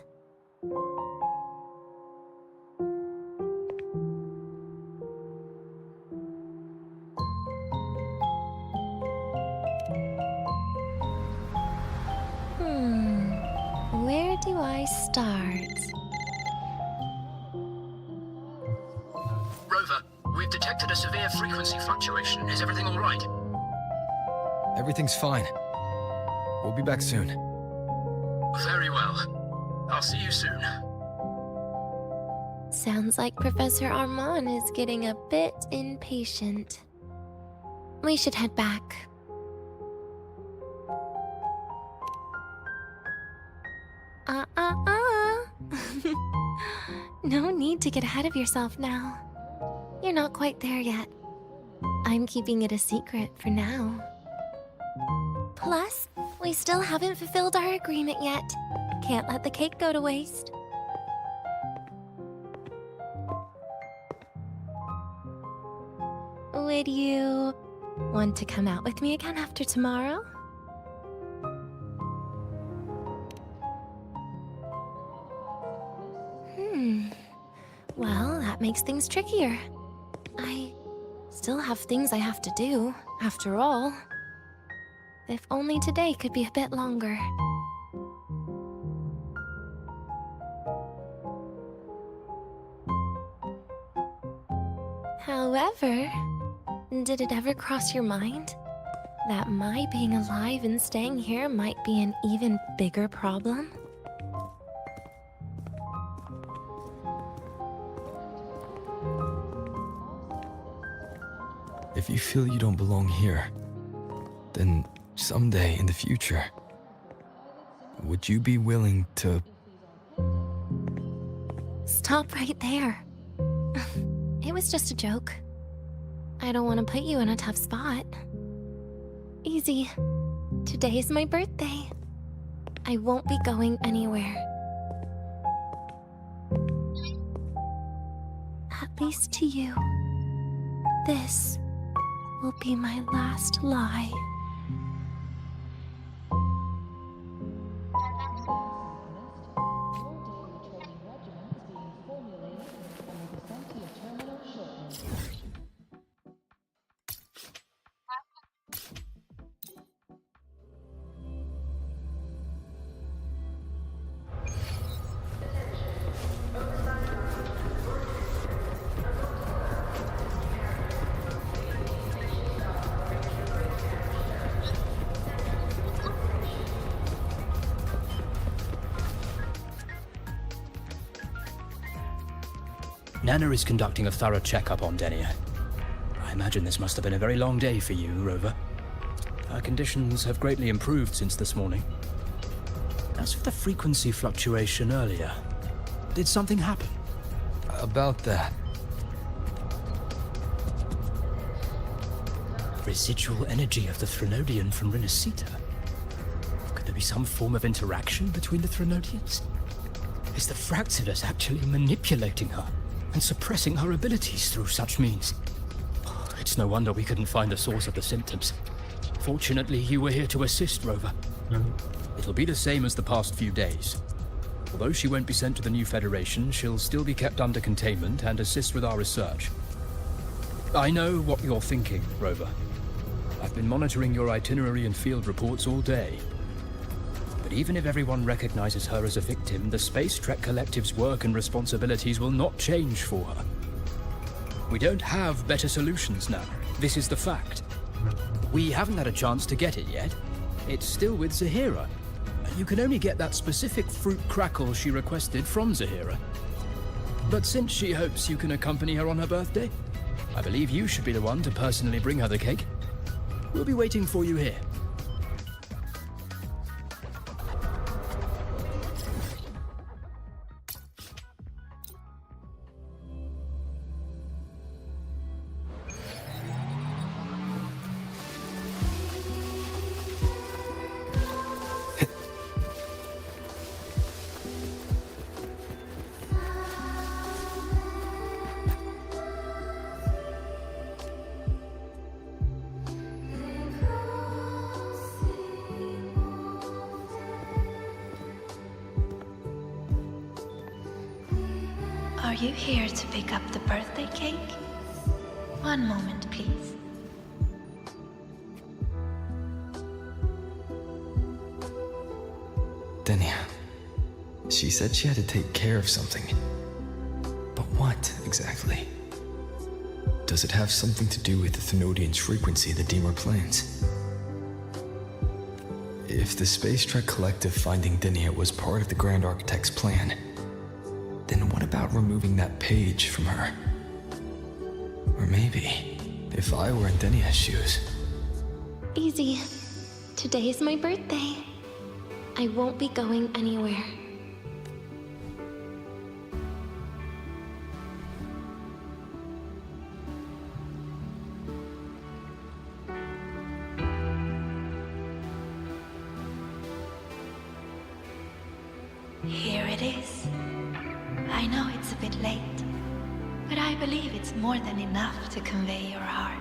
Where do I start? Rover, we've detected a severe frequency fluctuation. Is everything all right? Everything's fine. We'll be back soon. Very well. I'll see you soon. Sounds like Professor Armand is getting a bit impatient. We should head back. No need to get ahead of yourself now. You're not quite there yet. I'm keeping it a secret for now. Plus, we still haven't fulfilled our agreement yet. Can't let the cake go to waste. Would you want to come out with me again after tomorrow? Well, that makes things trickier. I still have things I have to do, after all. If only today could be a bit longer. However, did it ever cross your mind that my being alive and staying here might be an even bigger problem? If you feel you don't belong here, then someday in the future, would you be willing to... Stop right there. It was just a joke. I don't want to put you in a tough spot. Easy. Today is my birthday. I won't be going anywhere. At least to you. This will be my last lie. Nana is conducting a thorough checkup on Denia. I imagine this must have been a very long day for you, Rover. Her conditions have greatly improved since this morning. As for the frequency fluctuation earlier, did something happen? About that. Residual energy of the Threnodian from Renacita. Could there be some form of interaction between the Threnodians? Is the Fraxidus actually manipulating her and suppressing her abilities through such means? It's no wonder we couldn't find the source of the symptoms. Fortunately, you were here to assist, Rover. It'll be the same as the past few days. Although she won't be sent to the new Federation, she'll still be kept under containment and assist with our research. I know what you're thinking, Rover. I've been monitoring your itinerary and field reports all day. But even if everyone recognizes her as a victim, the Space Trek Collective's work and responsibilities will not change for her. We don't have better solutions now. This is the fact. We haven't had a chance to get it yet. It's still with Zahira. you can only get that specific fruit crackle she requested from Zahira. But since she hopes you can accompany her on her birthday, I believe you should be the one to personally bring her the cake. We'll be waiting for you here. Are you here to pick up the birthday cake? One moment, please. Denia. She said she had to take care of something. But what, exactly? Does it have something to do with the Thenodian's frequency of the Deemer planes? If the Space Trek Collective finding Denia was part of the Grand Architect's plan, then what about removing that page from her? Or maybe, if I were in Denia's shoes. Easy. Today's my birthday. I won't be going anywhere. Here it is. I know it's a bit late, but I believe it's more than enough to convey your heart.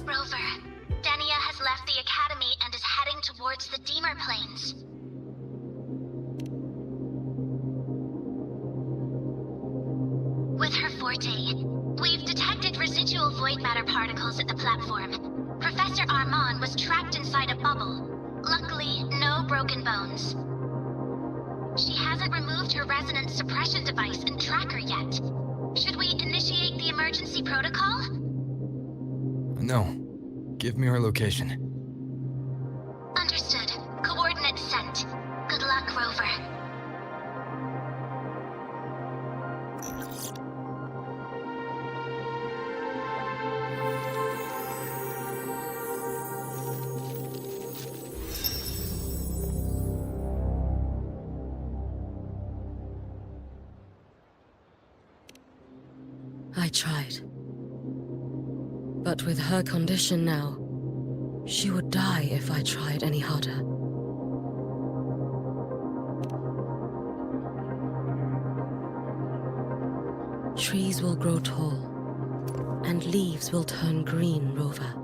Rover, Denia has left the Academy and is heading towards the Deemer planes. With her forte, we've detected residual void matter particles at the platform. Professor Armand was trapped inside a bubble. Luckily, no broken bones. She hasn't removed her resonance suppression device and tracker yet. Should we initiate the emergency protocol? No. Give me her location. Understood. Coordinates sent. Good luck, Rover. I tried. But with her condition now, she would die if I tried any harder. Trees will grow tall, and leaves will turn green, Rover.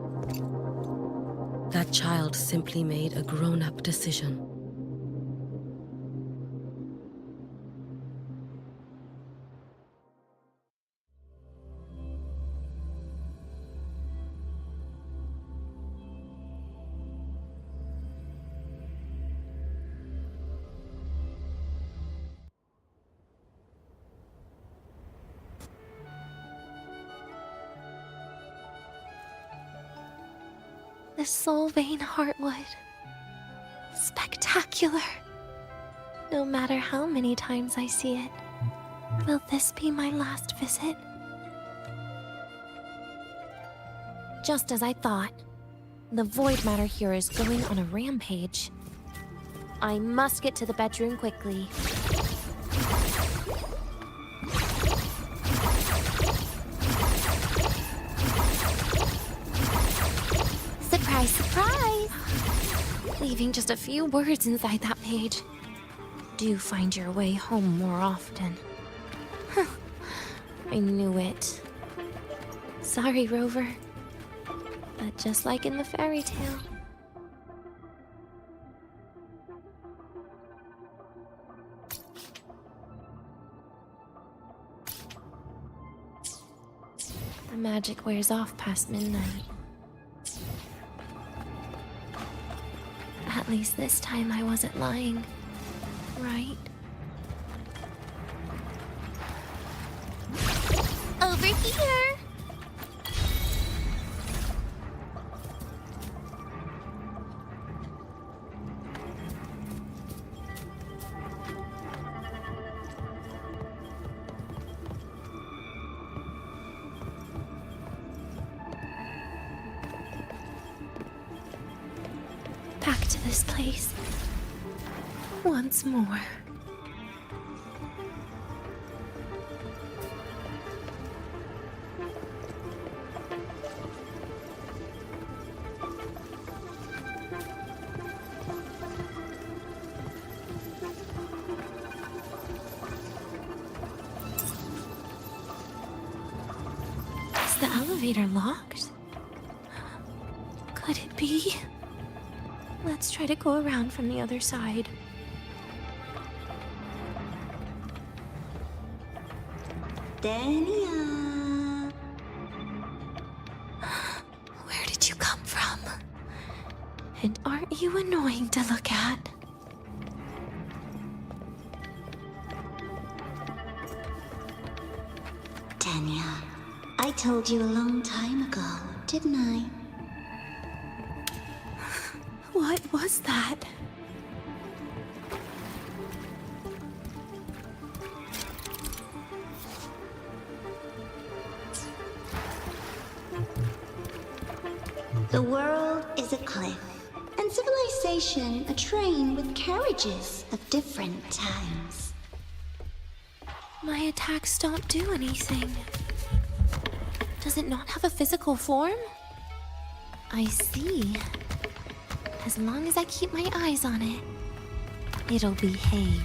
That child simply made a grown-up decision. The Soul Vein Heartwood. Spectacular. No matter how many times I see it, will this be my last visit? Just as I thought, the void matter here is going on a rampage. I must get to the bedroom quickly. Surprise, surprise! Leaving just a few words inside that page. Do find your way home more often. Huh. I knew it. Sorry, Rover. But just like in the fairy tale. The magic wears off past midnight. At least this time I wasn't lying, right? Over here! Back to this place. Once more. Is the elevator locked? Could it be? Let's try to go around from the other side. Denia. Where did you come from? And aren't you annoying to look at? Denia, I told you a long time ago, didn't I? What was that? The world is a cliff, and civilization a train with carriages of different times. My attacks don't do anything. Does it not have a physical form? I see. As long as I keep my eyes on it, it'll behave.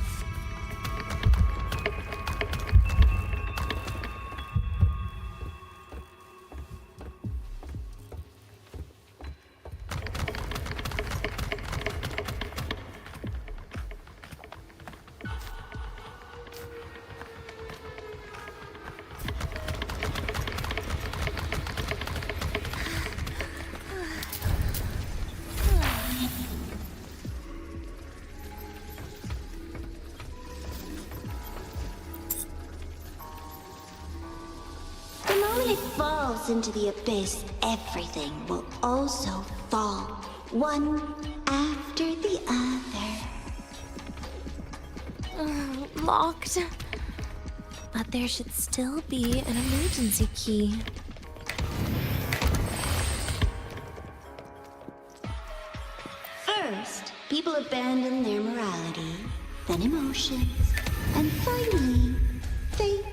When it falls into the abyss, everything will also fall, one after the other. Locked. But there should still be an emergency key. First, people abandon their morality, then emotions, and finally, faith.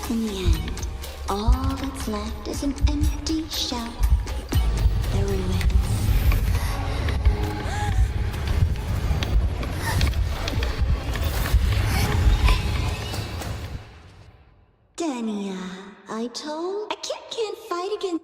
In the end, all that's left is an empty shell. The ruins. Denia, I can't fight against.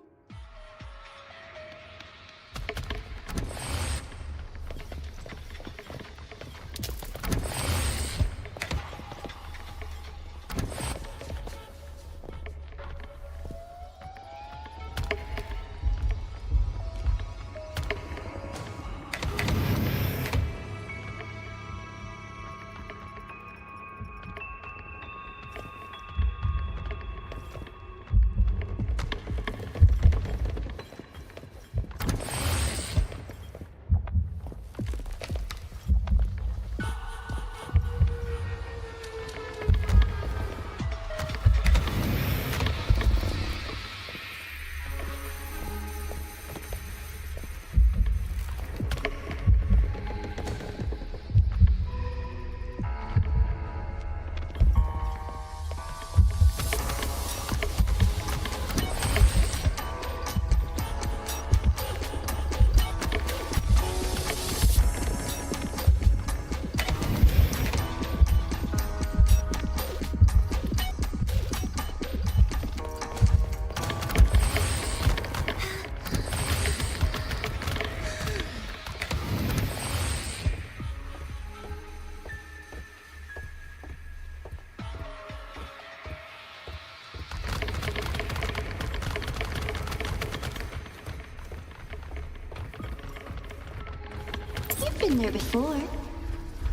been there before.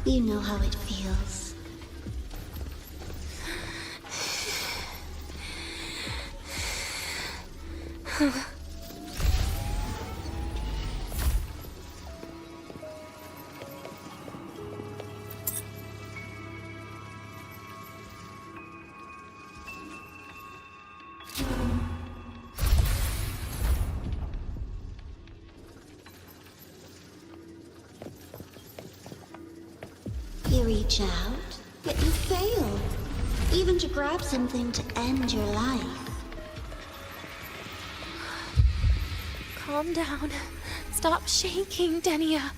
You know how it feels. You reach out, yet you fail. Even to grab something to end your life. Calm down. Stop shaking, Denia.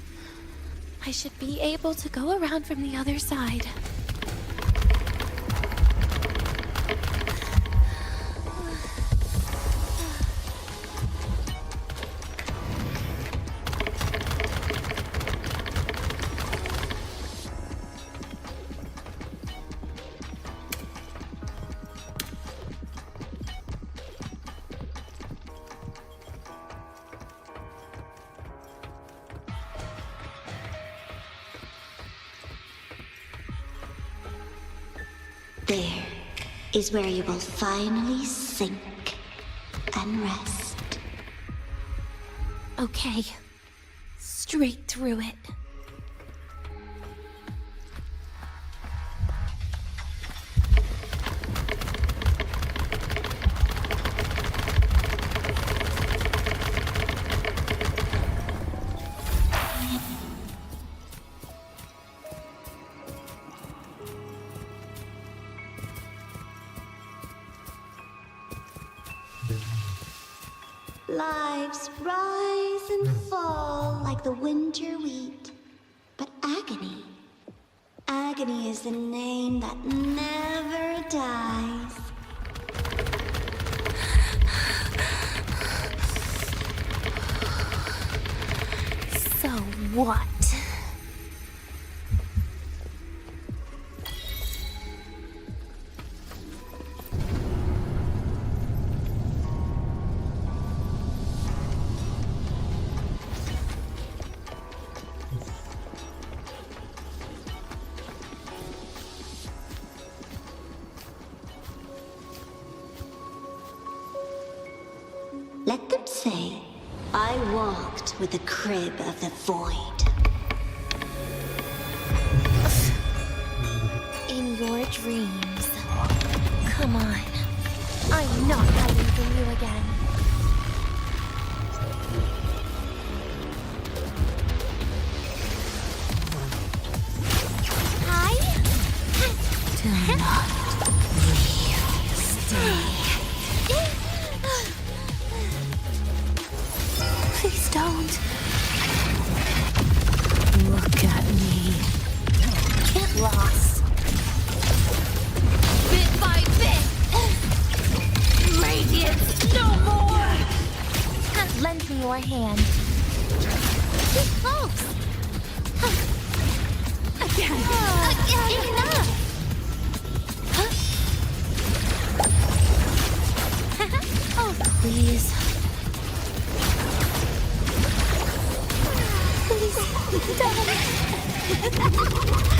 I should be able to go around from the other side. There is where you will finally sink and rest. Okay. Straight through it. Lives rise and fall like the winter wheat. But agony, agony is the name that never dies. So what? Let them say, I walked with the crib of the void. In your dreams. Come on. I'm not hiding from you again. Hi? Do not leave. Stay. Please don't. Look at me. Get lost. Bit by bit. Radiance, no more. Lend me your hand. Get close. Again. Enough. Oh, please.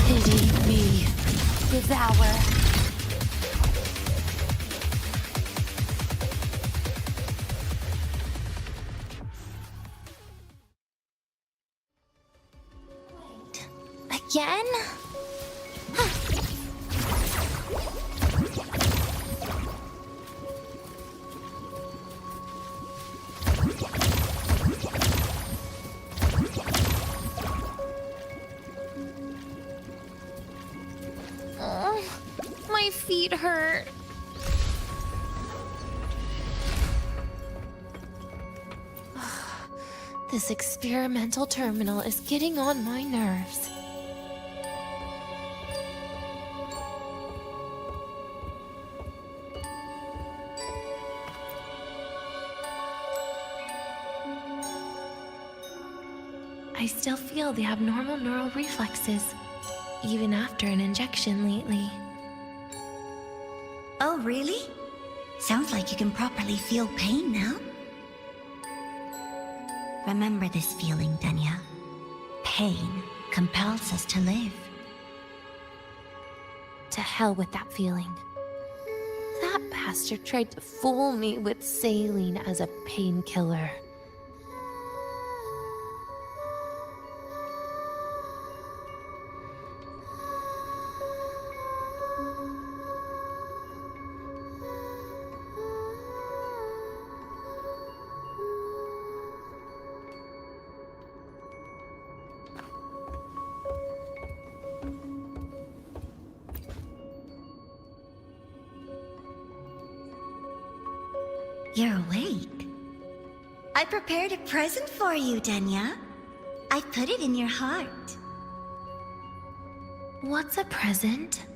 Pity me. Devour. Again? My feet hurt. This experimental terminal is getting on my nerves. I still feel the abnormal neural reflexes, even after an injection lately. Oh, really? Sounds like you can properly feel pain now. Remember this feeling, Denia. pain compels us to live. To hell with that feeling. That bastard tried to fool me with saline as a painkiller. You're awake. I prepared a present for you, Denia. I put it in your heart. What's a present?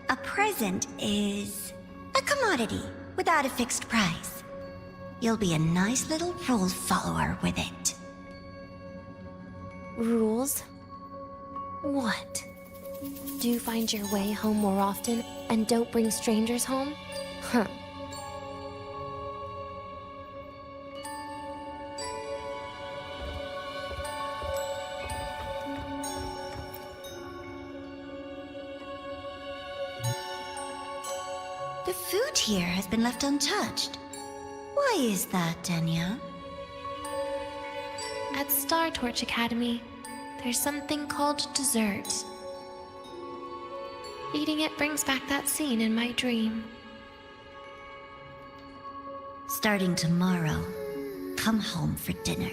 A present is a commodity without a fixed price. You'll be a nice little rule follower with it. Rules? What? Do you find your way home more often and don't bring strangers home? Huh. The food here has been left untouched. Why is that, Denia? At Star Torch Academy, there's something called dessert. Eating it brings back that scene in my dream. Starting tomorrow, come home for dinner.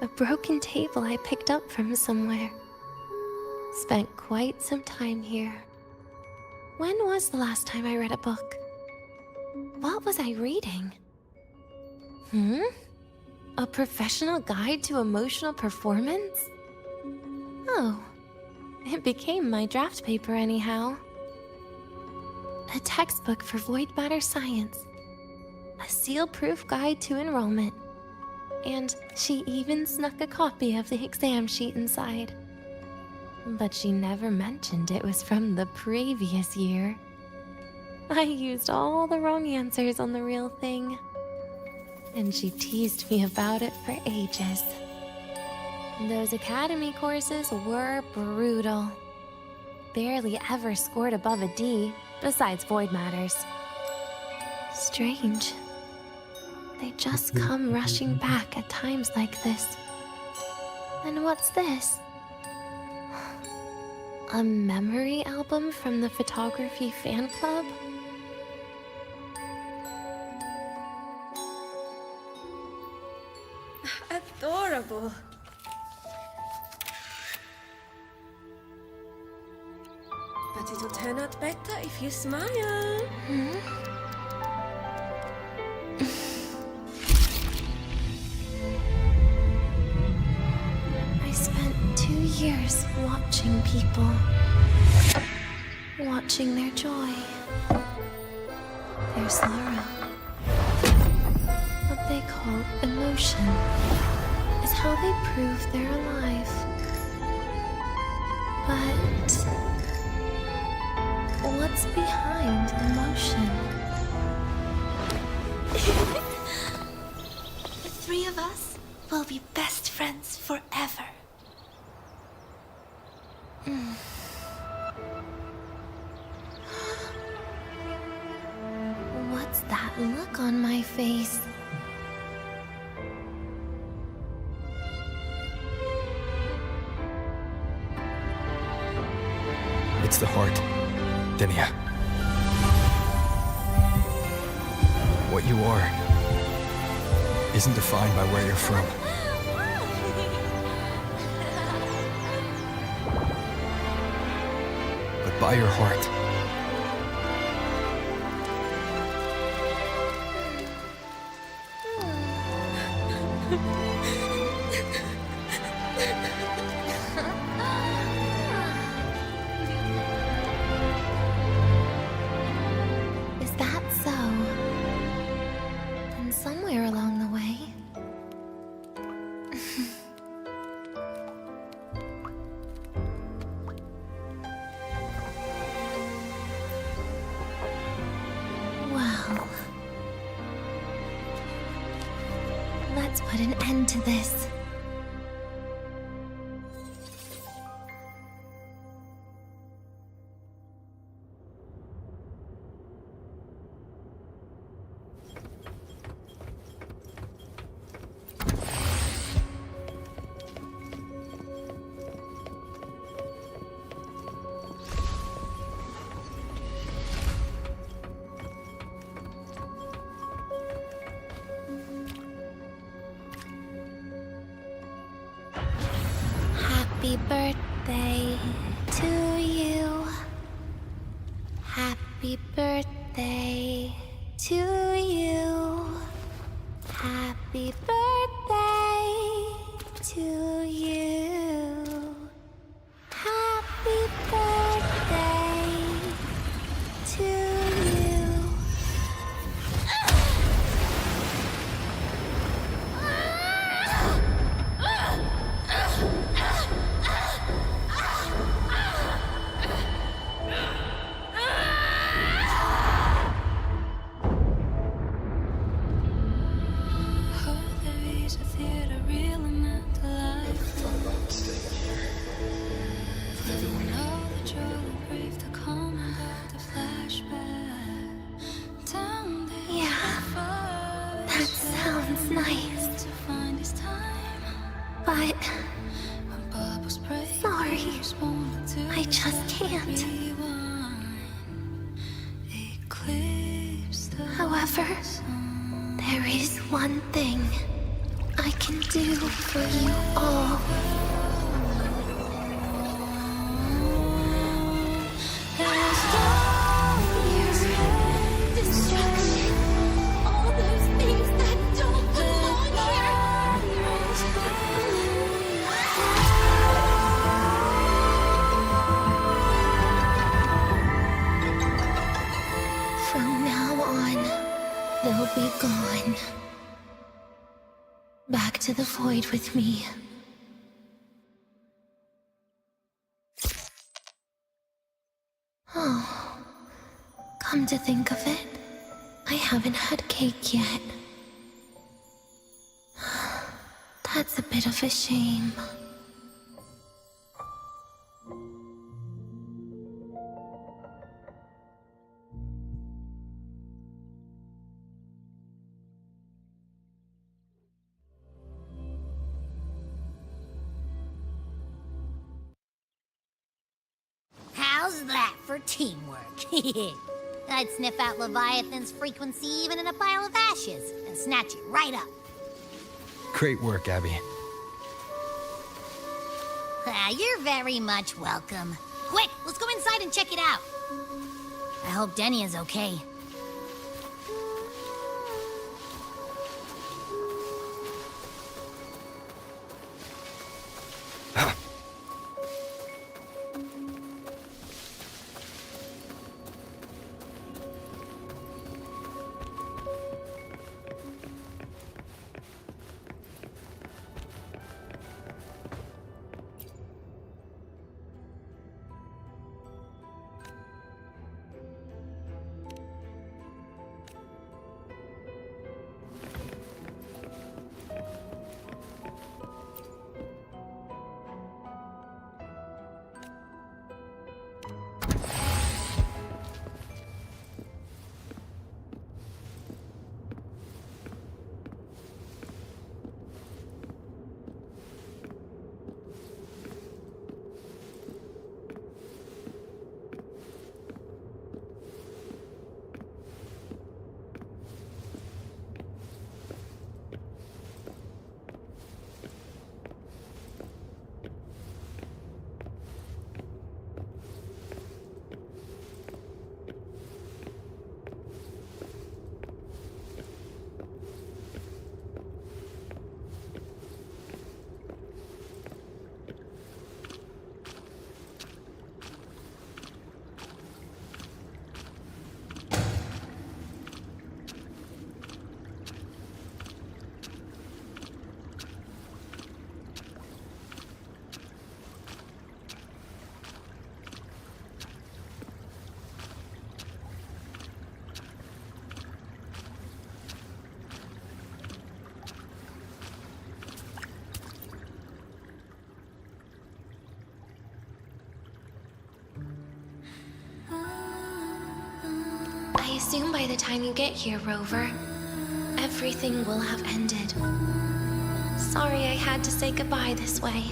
A broken table I picked up from somewhere. Spent quite some time here. When was the last time I read a book? What was I reading? A professional guide to emotional performance? Oh, it became my draft paper anyhow. A textbook for void matter science. A seal-proof guide to enrollment. And she even snuck a copy of the exam sheet inside. But she never mentioned it was from the previous year. I used all the wrong answers on the real thing. And she teased me about it for ages. Those academy courses were brutal. Barely ever scored above a D, besides void matters. Strange. They just come rushing back at times like this. And what's this? A memory album from the photography fan club? Adorable. But it'll turn out better if you smile. I spent 2 years watching people. Watching their joy. Their sorrow. What they call emotion is how they prove they're alive. But what's behind emotion? The three of us will be best friends forever. What's that look on my face? It's the heart, Denia. What you are isn't defined by where you're from. But by your heart. Is that so? Then somewhere along the way... put an end to this. Happy birthday to you. Happy birthday to you. Happy birthday to you. Happy birthday to you. Nice. But sorry, I just can't. However, there is one thing I can do for you all. They'll be gone. Back to the void with me. Oh, come to think of it, I haven't had cake yet. That's a bit of a shame. How's that for teamwork? I'd sniff out Leviathan's frequency even in a pile of ashes and snatch it right up. Great work, Abby. You're very much welcome. Quick, let's go inside and check it out. I hope Denia's okay. the time you get here, Rover, everything will have ended. Sorry I had to say goodbye this way.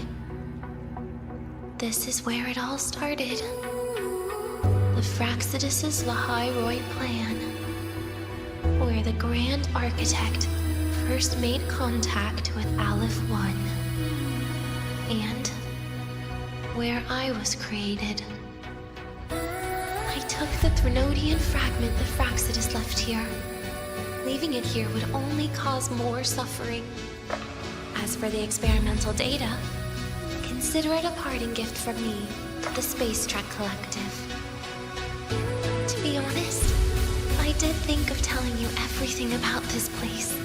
This is where it all started. The Fraxidus' Lahairoi plan. Where the Grand Architect first made contact with Aleph 1. And where I was created. I took the Threnodian fragment the Fraxidus left here. Leaving it here would only cause more suffering. As for the experimental data, consider it a parting gift from me to the Space Trek Collective. To be honest, I did think of telling you everything about this place.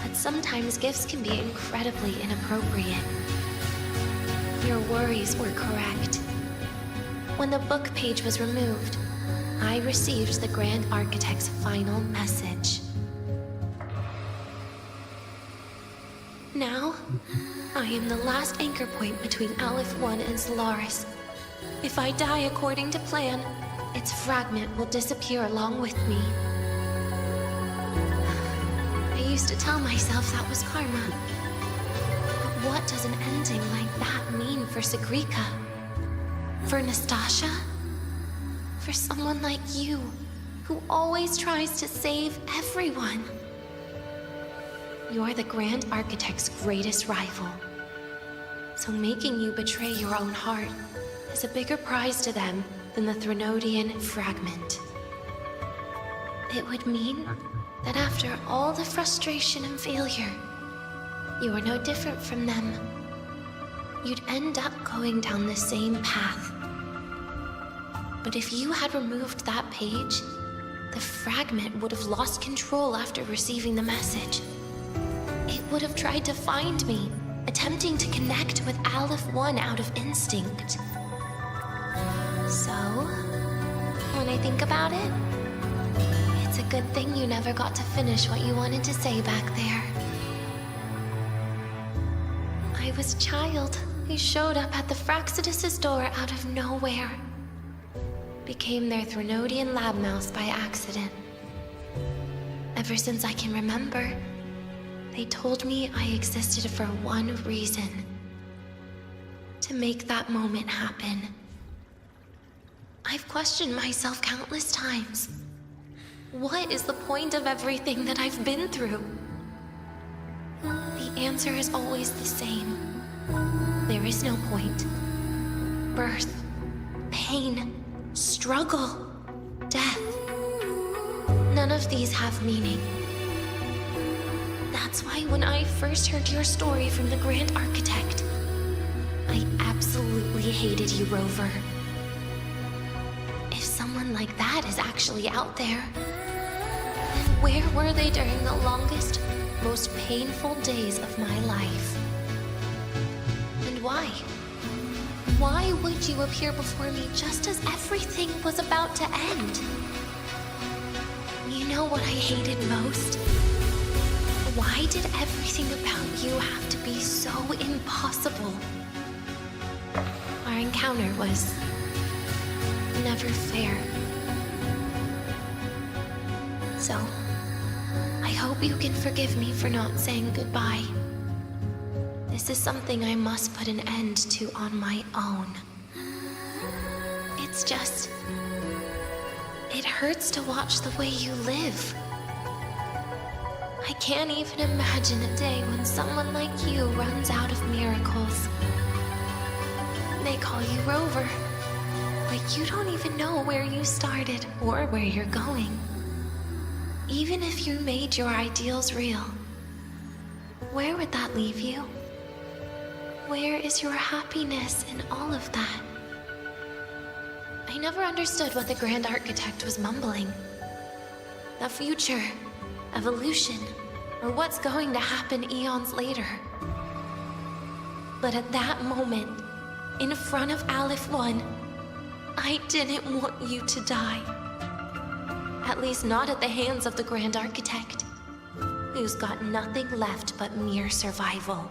But sometimes gifts can be incredibly inappropriate. Your worries were correct. When the book page was removed, I received the Grand Architect's final message. Now, I am the last anchor point between Aleph 1 and Solaris. If I die according to plan, its fragment will disappear along with me. I used to tell myself that was karma. But what does an ending like that mean for Sigrika? For Nastasha? For someone like you, who always tries to save everyone? You're the Grand Architect's greatest rival. So making you betray your own heart is a bigger prize to them than the Threnodian fragment. It would mean that after all the frustration and failure, you are no different from them. You'd end up going down the same path. But if you had removed that page, the fragment would have lost control after receiving the message. It would have tried to find me, attempting to connect with Aleph 1 out of instinct. So, when I think about it, it's a good thing you never got to finish what you wanted to say back there. I was a child who showed up at the Fraxidus' door out of nowhere. Became their Threnodian lab mouse by accident. Ever since I can remember, they told me I existed for one reason. To make that moment happen. I've questioned myself countless times. What is the point of everything that I've been through? The answer is always the same. There is no point. Birth, pain, struggle, death. None of these have meaning. That's why when I first heard your story from the Grand Architect, I absolutely hated you, Rover. If someone like that is actually out there, then where were they during the longest, most painful days of my life? And why? Why would you appear before me just as everything was about to end? You know what I hated most? Why did everything about you have to be so impossible? Our encounter was never fair. So, I hope you can forgive me for not saying goodbye. This is something I must put an end to on my own. It's just... it hurts to watch the way you live. I can't even imagine a day when someone like you runs out of miracles. They call you Rover, but you don't even know where you started or where you're going. Even if you made your ideals real, where would that leave you? Where is your happiness in all of that? I never understood what the Grand Architect was mumbling. The future, evolution, or what's going to happen eons later. But at that moment, in front of Aleph 1, I didn't want you to die. At least not at the hands of the Grand Architect, who's got nothing left but mere survival.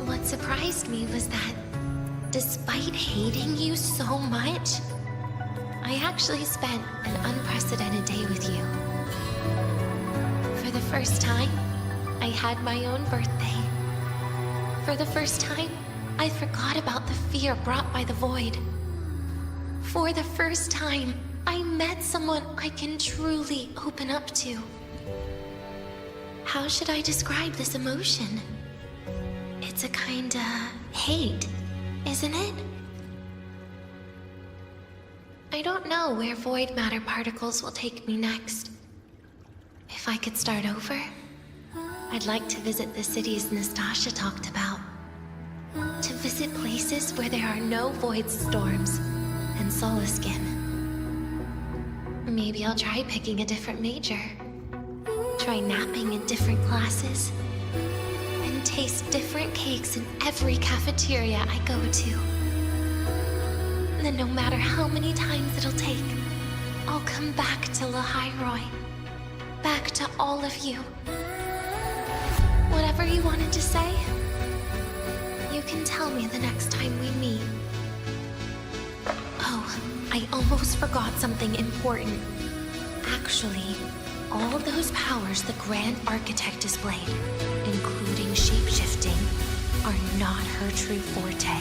What surprised me was that, despite hating you so much, I actually spent an unprecedented day with you. For the first time, I had my own birthday. For the first time, I forgot about the fear brought by the void. For the first time, I met someone I can truly open up to. How should I describe this emotion? It's a kinda hate, isn't it? I don't know where void matter particles will take me next. If I could start over, I'd like to visit the cities Nastasha talked about. To visit places where there are no void storms and Solaskin. Maybe I'll try picking a different major. Try napping in different classes. And taste different cakes in every cafeteria I go to. Then no matter how many times it'll take, I'll come back to Lahairoi. Back to all of you. Whatever you wanted to say, you can tell me the next time we meet. Oh, I almost forgot something important. Actually, all those powers the Grand Architect displayed, including shapeshifting, are not her true forte.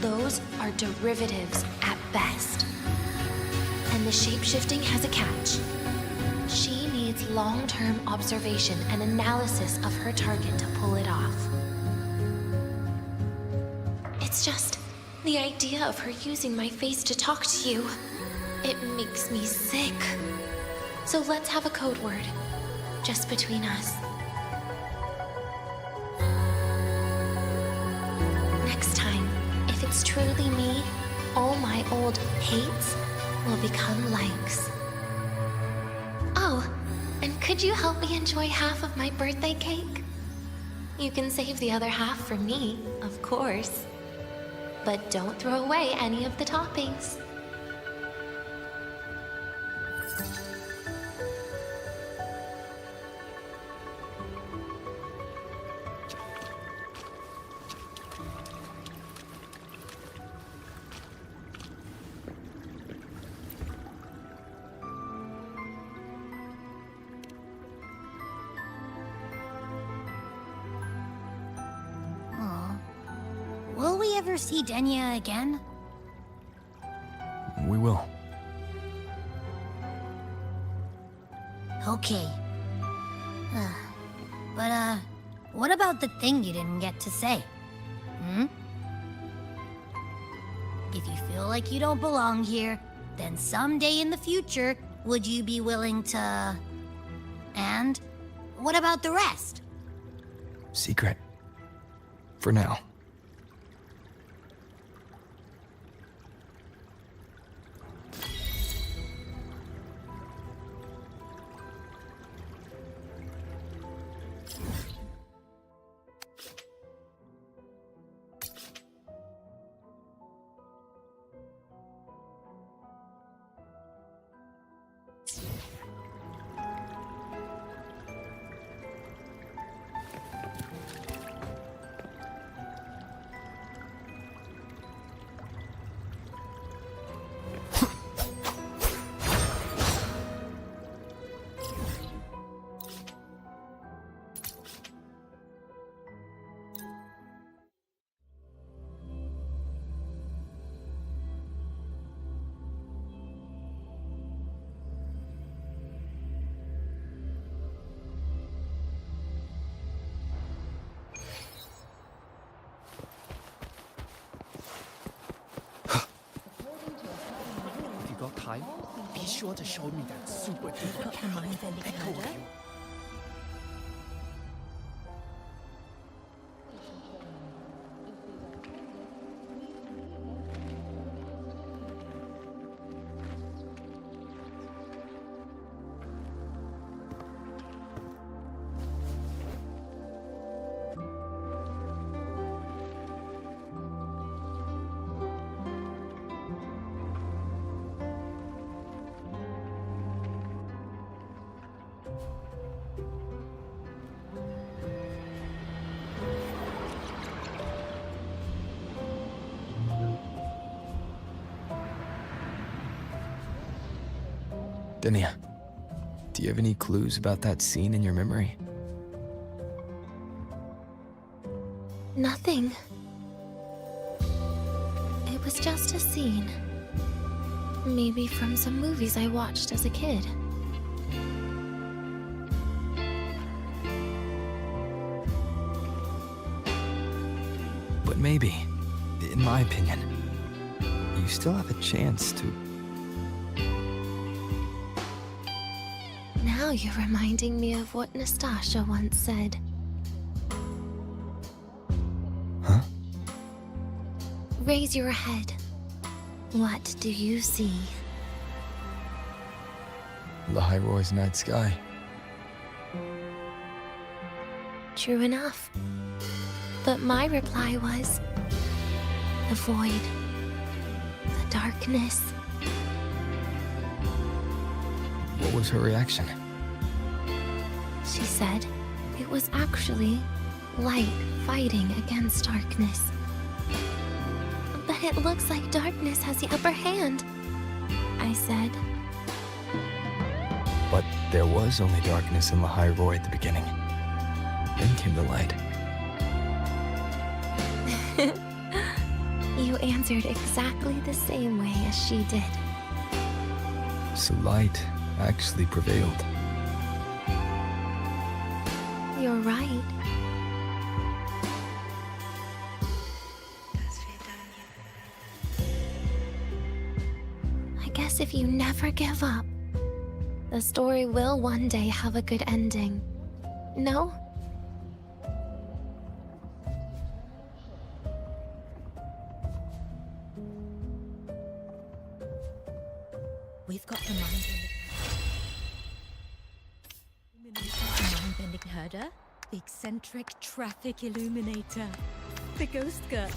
Those are derivatives at best. And the shapeshifting has a catch. She needs long-term observation and analysis of her target to pull it off. It's just the idea of her using my face to talk to you. It makes me sick. So let's have a code word, just between us. Next time, if it's truly me, all my old hates will become likes. Oh, and could you help me enjoy half of my birthday cake? You can save the other half for me, of course. But don't throw away any of the toppings. Will we ever see Denia again? We will. Okay. But, what about the thing you didn't get to say? If you feel like you don't belong here, then someday in the future, would you be willing to... And what about the rest? Secret. For now. Time, be sure to show me that super duper echo of you. Denia, do you have any clues about that scene in your memory? Nothing. It was just a scene. Maybe from some movies I watched as a kid. But maybe, in my opinion, you still have a chance to... Now you're reminding me of what Nastasha once said. Huh? Raise your head. What do you see? Lahiroy's night sky. True enough. But my reply was... the void. The darkness. What was her reaction? She said it was actually light fighting against darkness. But it looks like darkness has the upper hand, I said. But there was only darkness in Lahiroy at the beginning. Then came the light. You answered exactly the same way as she did. So light actually prevailed. You're right. I guess if you never give up, the story will one day have a good ending. No? We've got the mind-bending herder, the eccentric traffic illuminator, the ghost girl.